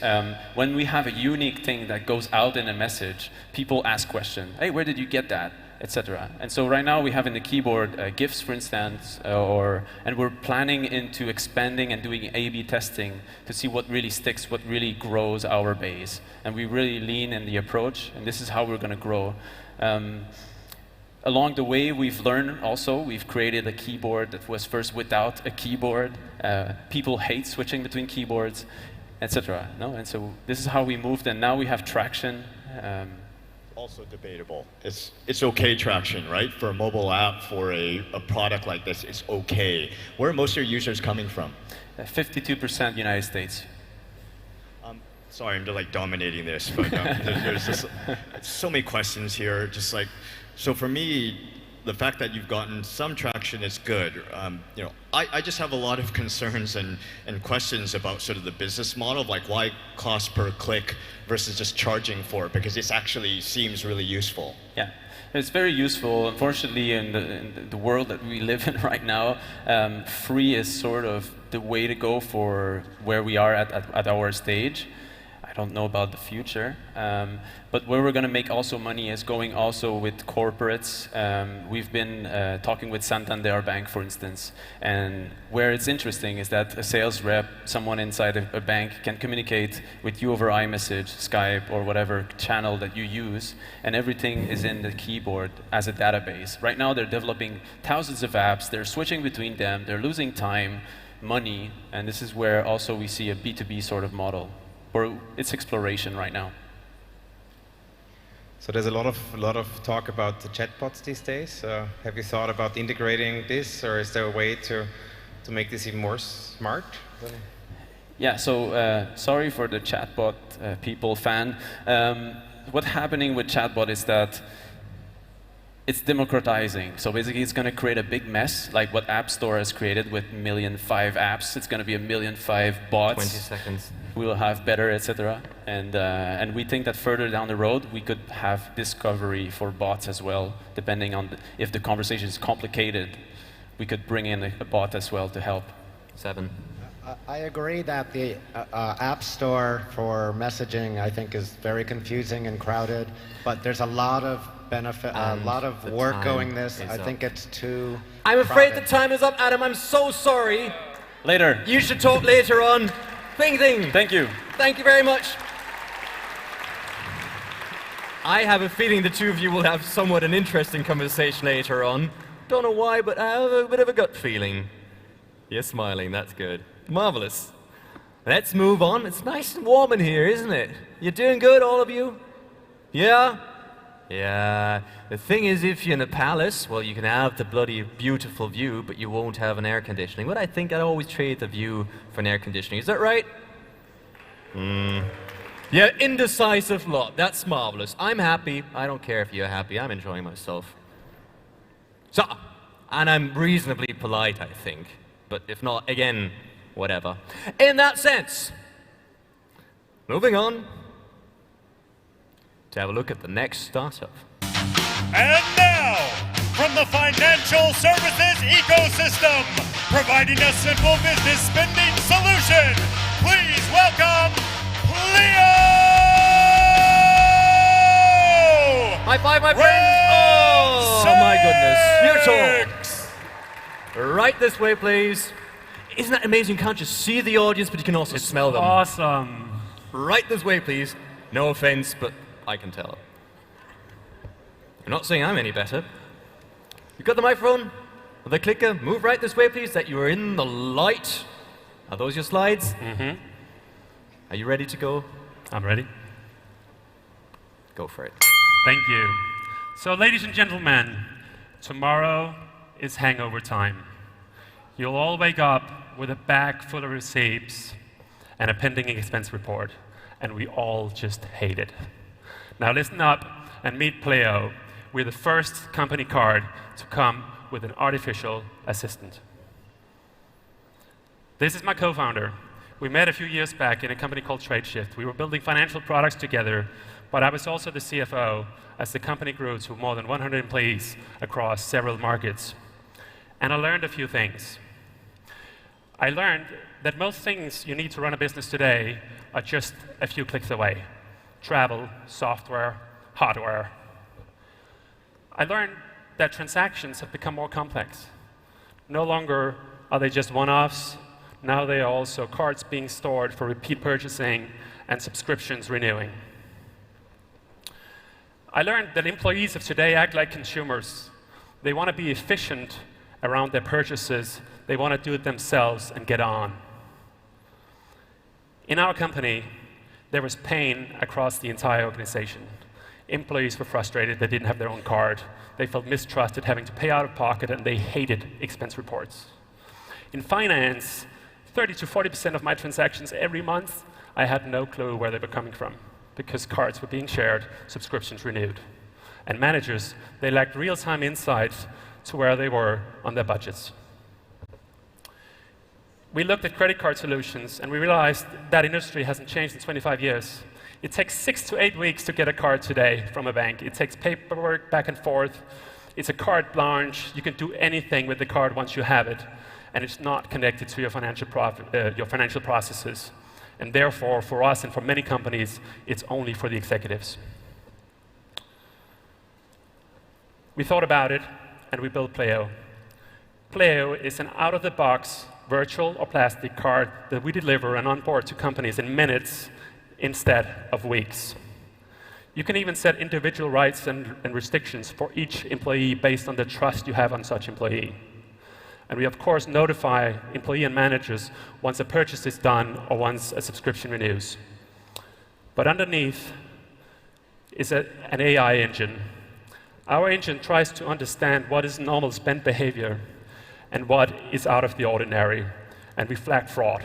when we have a unique thing that goes out in a message, people ask questions. Hey, where did you get that? Etc. And so right now we have in the keyboard GIFs, for instance, and we're planning into expanding and doing A/B testing to see what really sticks, what really grows our base. And we really lean in the approach, and this is how we're going to grow. Along the way, we've learned also, we've created a keyboard that was first without a keyboard. People hate switching between keyboards, etc. No? And so this is how we moved, and now we have traction. Also debatable. It's okay traction, right? For a mobile app, for a product like this, it's okay. Where are most of your users coming from? 52% United States. Sorry, I'm just like dominating this, but there's just so many questions here. Just like, so for me, the fact that you've gotten some traction is good. You know, I just have a lot of concerns and questions about sort of the business model, of like why cost per click versus just charging for it, because this actually seems really useful. Yeah, it's very useful. Unfortunately, in the world that we live in right now, free is sort of the way to go for where we are at our stage. I don't know about the future, but where we're going to make also money is going also with corporates. We've been talking with Santander Bank, for instance, and where it's interesting is that a sales rep, someone inside a bank, can communicate with you over iMessage, Skype, or whatever channel that you use, and everything is in the keyboard as a database. Right now they're developing thousands of apps, they're switching between them, they're losing time, money, and this is where also we see a B2B sort of model. Or it's exploration right now. So there's a lot of talk about the chatbots these days. Have you thought about integrating this, or is there a way to make this even more smart? Yeah. So sorry for the chatbot fan. What's happening with chatbot is that it's democratizing. So basically, it's going to create a big mess, like what App Store has created with 1,000,005 apps. It's going to be 1,000,005 bots. 20 seconds. We'll have better, etc. And we think that further down the road, we could have discovery for bots as well, depending on if the conversation is complicated. We could bring in a bot as well to help. 7. I agree that the App Store for messaging, I think, is very confusing and crowded, but there's a lot of benefit, a lot of work going this. I think it's too I'm afraid crowded. the time is up, Adam. I'm so sorry. Later. You should talk later on. Thing. Thank you. Thank you very much. I have a feeling the two of you will have somewhat an interesting conversation later on. Don't know why, but I have a bit of a gut feeling. You're smiling, that's good. Marvelous. Let's move on. It's nice and warm in here, isn't it? You're doing good, all of you? Yeah? Yeah. The thing is, if you're in a palace, well, you can have the bloody beautiful view, but you won't have an air conditioning. But I think I'd always trade the view for an air conditioning. Is that right? Yeah, indecisive lot. That's marvelous. I'm happy. I don't care if you're happy. I'm enjoying myself. So, and I'm reasonably polite, I think. But if not, again, whatever. In that sense, moving on to have a look at the next startup. And now, from the financial services ecosystem, providing a simple business spending solution, please welcome Leo! High five, my friends! Oh, my goodness. You're tall. Right this way, please. Isn't that amazing? You can't just see the audience, but you can also smell them. Awesome. Right this way, please. No offense, but I can tell. You're not saying I'm any better. You got the microphone? Or the clicker? Move right this way, please, that you are in the light. Are those your slides? Mm-hmm. Are you ready to go? I'm ready. Go for it. Thank you. So, ladies and gentlemen, tomorrow is hangover time. You'll all wake up with a bag full of receipts and a pending expense report, and we all just hate it. Now listen up and meet Pleo. We're the first company card to come with an artificial assistant. This is my co-founder. We met a few years back in a company called TradeShift. We were building financial products together, but I was also the CFO as the company grew to more than 100 employees across several markets. And I learned a few things. I learned that most things you need to run a business today are just a few clicks away. Travel, software, hardware. I learned that transactions have become more complex. No longer are they just one-offs. Now they are also cards being stored for repeat purchasing and subscriptions renewing. I learned that employees of today act like consumers. They want to be efficient around their purchases. They want to do it themselves and get on. In our company, there was pain across the entire organization. Employees were frustrated they didn't have their own card. They felt mistrusted having to pay out of pocket, and they hated expense reports. In finance, 30 to 40% of my transactions every month, I had no clue where they were coming from because cards were being shared, subscriptions renewed. And managers, they lacked real-time insights to where they were on their budgets. We looked at credit card solutions, and we realized that industry hasn't changed in 25 years. It takes 6 to 8 weeks to get a card today from a bank. It takes paperwork back and forth. It's a carte blanche. You can do anything with the card once you have it, and it's not connected to your financial processes. And therefore, for us and for many companies, it's only for the executives. We thought about it, and we built Pleo. Pleo is an out-of-the-box virtual or plastic card that we deliver and onboard to companies in minutes instead of weeks. You can even set individual rights and restrictions for each employee based on the trust you have on such employee. And we, of course, notify employee and managers once a purchase is done or once a subscription renews. But underneath is an AI engine. Our engine tries to understand what is normal spend behavior and what is out of the ordinary, and we flag fraud.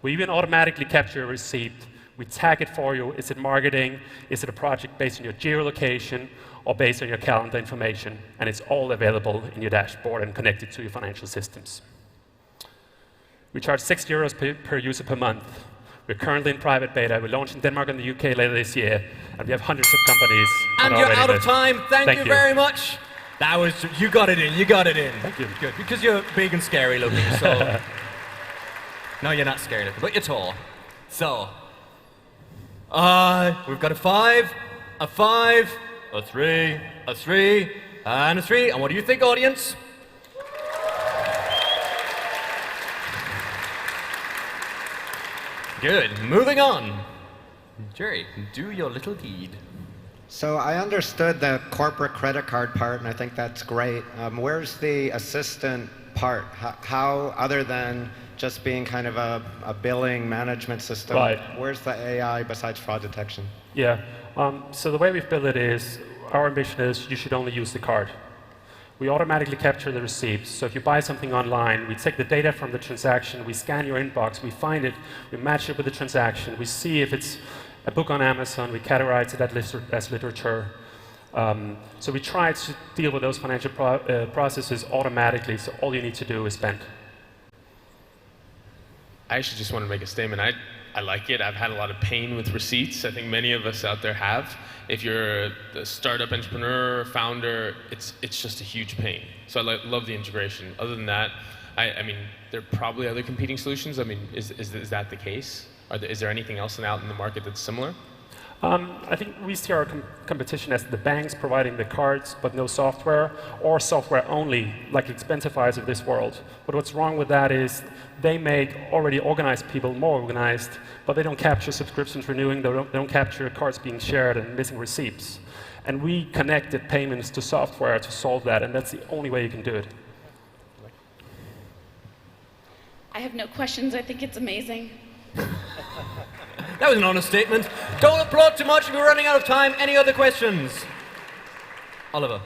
We even automatically capture a receipt. We tag it for you. Is it marketing? Is it a project based on your geolocation or based on your calendar information? And it's all available in your dashboard and connected to your financial systems. We charge €6 per user per month. We're currently in private beta. We launch in Denmark and the UK later this year, and we have hundreds of companies. And you're out of time. Thank you very much. That was, you got it in, you got it in. Thank you. Good, because you're big and scary looking, so. No, you're not scary looking, but you're tall. So, we've got a 5, a 5, a 3, a 3, and a 3. And what do you think, audience? Good, moving on. Jerry, do your little deed. So I understood the corporate credit card part, and I think that's great. Where's the assistant part? How, other than just being kind of a billing management system, where's the AI besides fraud detection? Yeah, so the way we've built it is, our ambition is you should only use the card. We automatically capture the receipts. So if you buy something online, we take the data from the transaction, we scan your inbox, we find it, we match it with the transaction, we see if it's a book on Amazon, we categorize it as literature. So we try to deal with those financial processes automatically, so all you need to do is spend. I actually just want to make a statement. I like it. I've had a lot of pain with receipts. I think many of us out there have. If you're a startup entrepreneur, founder, it's just a huge pain. So I love the integration. Other than that, I mean, there are probably other competing solutions. I mean, is that the case? Is there anything else out in the market that's similar? I think we see our competition as the banks providing the cards but no software, or software only, like Expensify's of this world. But what's wrong with that is they make already organized people more organized, but they don't capture subscriptions renewing, they don't capture cards being shared and missing receipts. And we connected payments to software to solve that, and that's the only way you can do it. I have no questions. I think it's amazing. That was an honest statement. Don't applaud too much, we're running out of time. Any other questions? Oliver.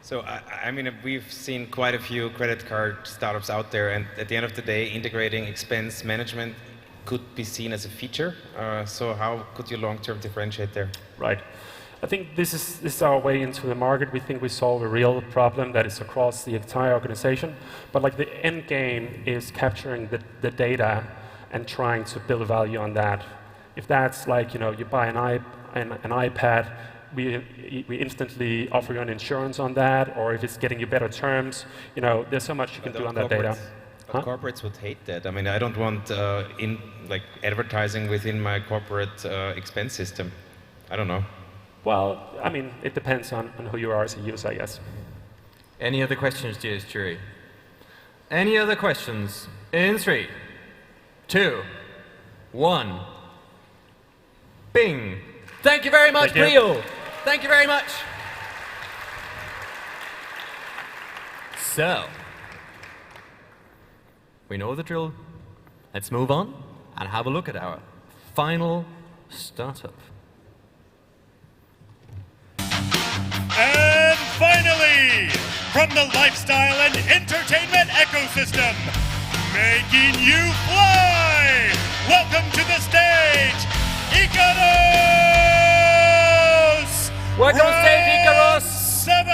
So, I mean, we've seen quite a few credit card startups out there, and at the end of the day, integrating expense management could be seen as a feature. So how could you long-term differentiate there? Right. I think this is our way into the market. We think we solve a real problem that is across the entire organization. But like the end game is capturing the data and trying to build value on that. If that's like, you know, you buy an iPad, we instantly offer you an insurance on that, or if it's getting you better terms, you know, there's so much you can do on that data. But corporates would hate that. I mean, I don't want advertising within my corporate expense system. I don't know. Well, I mean, it depends on who you are as a user, I guess. Any other questions, dear jury? Any other questions? In 3, 2, 1. Bing. Thank you very much, Priel. Thank you very much. So, we know the drill. Let's move on and have a look at our final startup. And finally, from the lifestyle and entertainment ecosystem, making you fly, welcome to the stage, Icarus! Welcome to stage, Icarus! 7!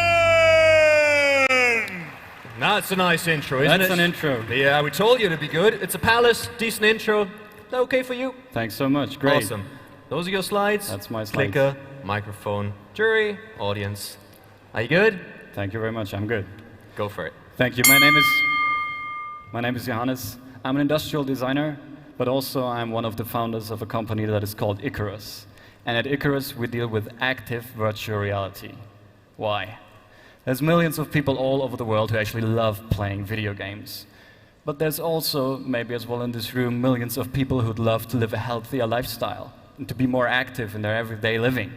That's a nice intro, isn't it? That's an intro. Yeah, we told you it'd be good. It's a palace, decent intro. Okay for you? Thanks so much. Great. Awesome. Those are your slides. That's my slides. Clicker, microphone, jury, audience. Are you good? Thank you very much. I'm good. Go for it. Thank you. My name is Johannes. I'm an industrial designer, but also I'm one of the founders of a company that is called Icarus. And at Icarus, we deal with active virtual reality. Why? There's millions of people all over the world who actually love playing video games. But there's also, maybe as well in this room, millions of people who'd love to live a healthier lifestyle and to be more active in their everyday living.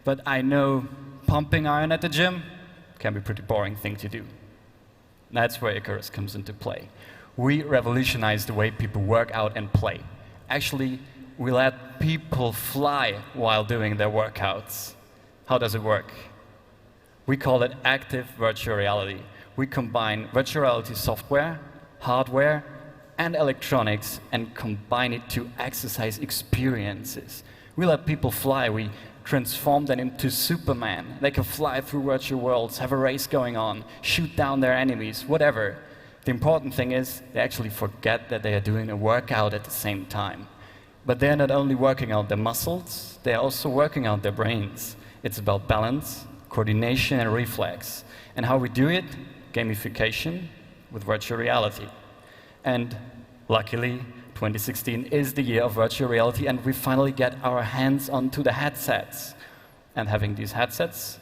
But I know pumping iron at the gym can be a pretty boring thing to do. That's where Icarus comes into play. We revolutionize the way people work out and play. Actually, we let people fly while doing their workouts. How does it work? We call it active virtual reality. We combine virtual reality software, hardware, and electronics and combine it to exercise experiences. We let people fly. We transform them into Superman. They can fly through virtual worlds, have a race going on, shoot down their enemies, whatever. The important thing is they actually forget that they are doing a workout at the same time. But they're not only working out their muscles, they're also working out their brains. It's about balance, coordination, and reflex. And how we do it? Gamification with virtual reality. And luckily, 2016 is the year of virtual reality, and we finally get our hands onto the headsets. And having these headsets,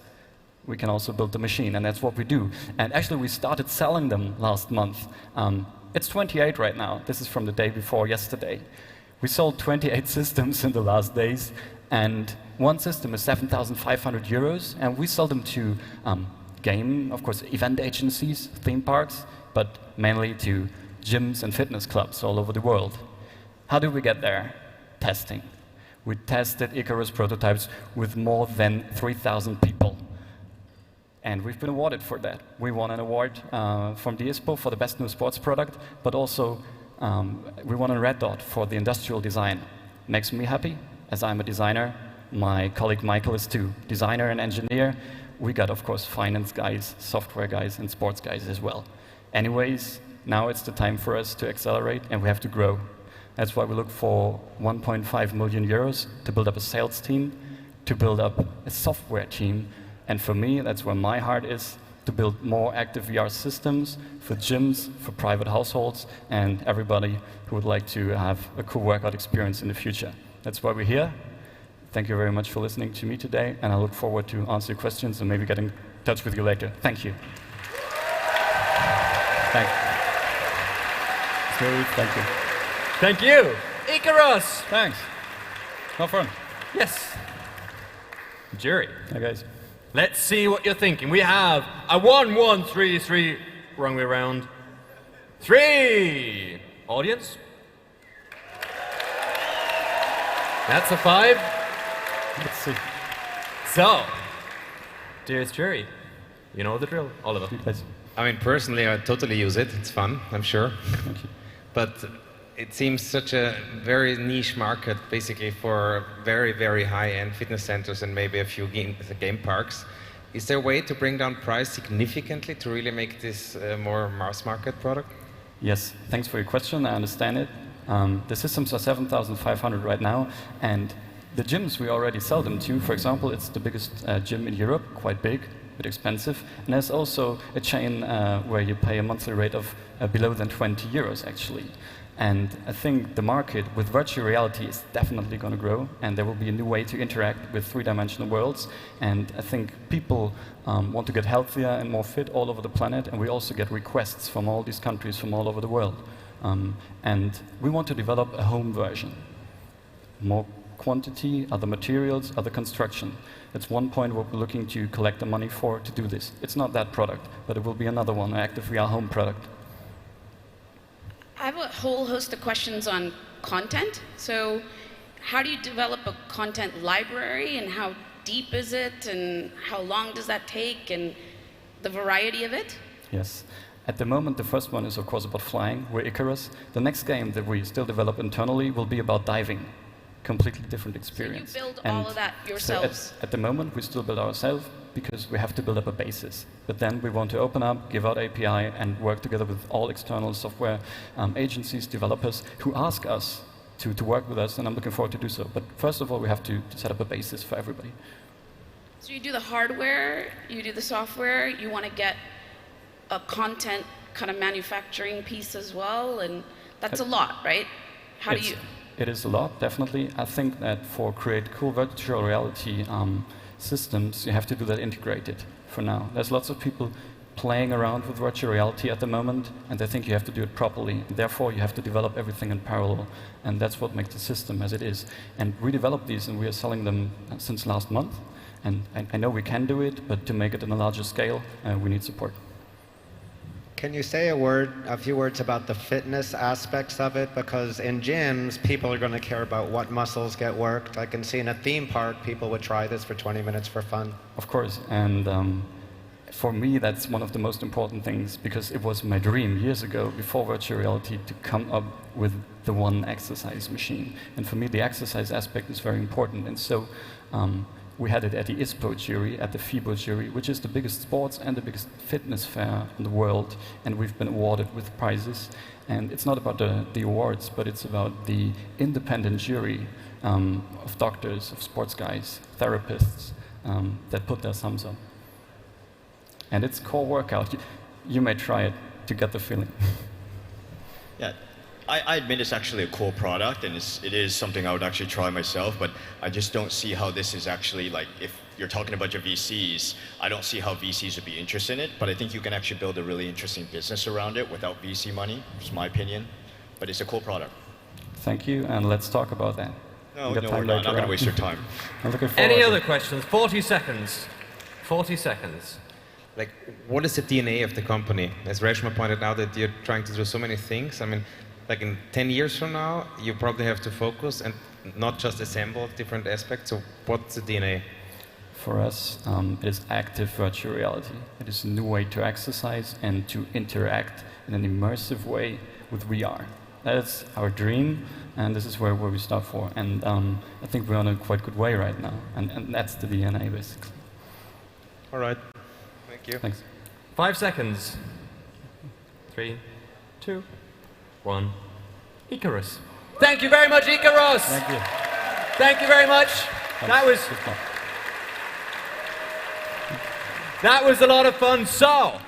we can also build the machine, and that's what we do. And actually, we started selling them last month. It's 28 right now. This is from the day before yesterday. We sold 28 systems in the last days, and one system is 7,500 euros, and we sell them to of course, event agencies, theme parks, but mainly to gyms and fitness clubs all over the world. How did we get there? Testing. We tested Icarus prototypes with more than 3,000 people. And we've been awarded for that. We won an award from the ISPO for the best new sports product, but also we won a Red Dot for the industrial design. Makes me happy, as I'm a designer. My colleague Michael is too, designer and engineer. We got, of course, finance guys, software guys, and sports guys as well. Anyways, now it's the time for us to accelerate, and we have to grow. That's why we look for 1.5 million euros to build up a sales team, to build up a software team. And for me, that's where my heart is, to build more active VR systems for gyms, for private households, and everybody who would like to have a cool workout experience in the future. That's why we're here. Thank you very much for listening to me today, and I look forward to answer your questions and maybe get in touch with you later. Thank you. Thanks. Thank you. Thank you. Icarus. Thanks. Have fun. Yes. Jury. Hi, guys. Let's see what you're thinking. We have a 1, 1, 3, 3. Wrong way around. 3. Audience. That's a 5. Let's see. So, dearest jury, you know the drill. Oliver. I mean, personally, I totally use it. It's fun, I'm sure. But it seems such a very niche market, basically, for very, very high-end fitness centers and maybe a few game parks. Is there a way to bring down price significantly to really make this a more mass market product? Yes, thanks for your question. I understand it. The systems are 7,500 right now, and the gyms we already sell them to, for example, it's the biggest gym in Europe, quite big, bit expensive. And there's also a chain where you pay a monthly rate of below than 20 euros, actually. And I think the market with virtual reality is definitely going to grow, and there will be a new way to interact with three-dimensional worlds. And I think people want to get healthier and more fit all over the planet, and we also get requests from all these countries from all over the world. And we want to develop a home version. More quantity, other materials, other construction. That's one point what we're looking to collect the money for to do this. It's not that product, but it will be another one, an active VR home product. I have a whole host of questions on content. So how do you develop a content library, and how deep is it, and how long does that take, and the variety of it? Yes. At the moment, the first one is, of course, about flying. We're Icarus. The next game that we still develop internally will be about diving. Completely different experience. So you build all of that yourselves? So at the moment, we still build ourselves because we have to build up a basis. But then we want to open up, give out API, and work together with all external software agencies, developers, who ask us to work with us, and I'm looking forward to do so. But first of all, we have to set up a basis for everybody. So you do the hardware, you do the software, you want to get a content kind of manufacturing piece as well, and that's a lot, right? How do you... It is a lot, definitely. I think that for create cool virtual reality systems, you have to do that integrated for now. There's lots of people playing around with virtual reality at the moment, and I think you have to do it properly. Therefore, you have to develop everything in parallel, and that's what makes the system as it is. And we developed these, and we are selling them since last month. And I know we can do it, but to make it on a larger scale, we need support. Can you say a few words about the fitness aspects of it? Because in gyms, people are going to care about what muscles get worked. I can see in a theme park, people would try this for 20 minutes for fun. Of course, and for me, that's one of the most important things, because it was my dream years ago, before virtual reality, to come up with the one exercise machine. And for me, the exercise aspect is very important. And so we had it at the ISPO jury, at the FIBO jury, which is the biggest sports and the biggest fitness fair in the world, and we've been awarded with prizes. And it's not about the awards, but it's about the independent jury of doctors, of sports guys, therapists that put their thumbs up. And it's core workout. You may try it to get the feeling. Yeah. I admit it's actually a cool product, and it is something I would actually try myself, but I just don't see how this is actually, like, if you're talking about your VCs, I don't see how VCs would be interested in it, but I think you can actually build a really interesting business around it without VC money, it's my opinion, but it's a cool product. Thank you, and let's talk about that. No, we're not going to waste your time. I'm looking forward Any other questions? 40 seconds. 40 seconds. Like, what is the DNA of the company? As Reshma pointed out, that you're trying to do so many things. I mean, like in 10 years from now, you probably have to focus and not just assemble different aspects. So what's the DNA? For us, it is active virtual reality. It is a new way to exercise and to interact in an immersive way with VR. That is our dream, and this is where we start for. And I think we're on a quite good way right now, and that's the DNA, basically. All right. Thank you. Thanks. 5 seconds. 3, 2, 1. Icarus. Thank you very much, Icaros. Thank you. Thank you very much. That was a lot of fun. So,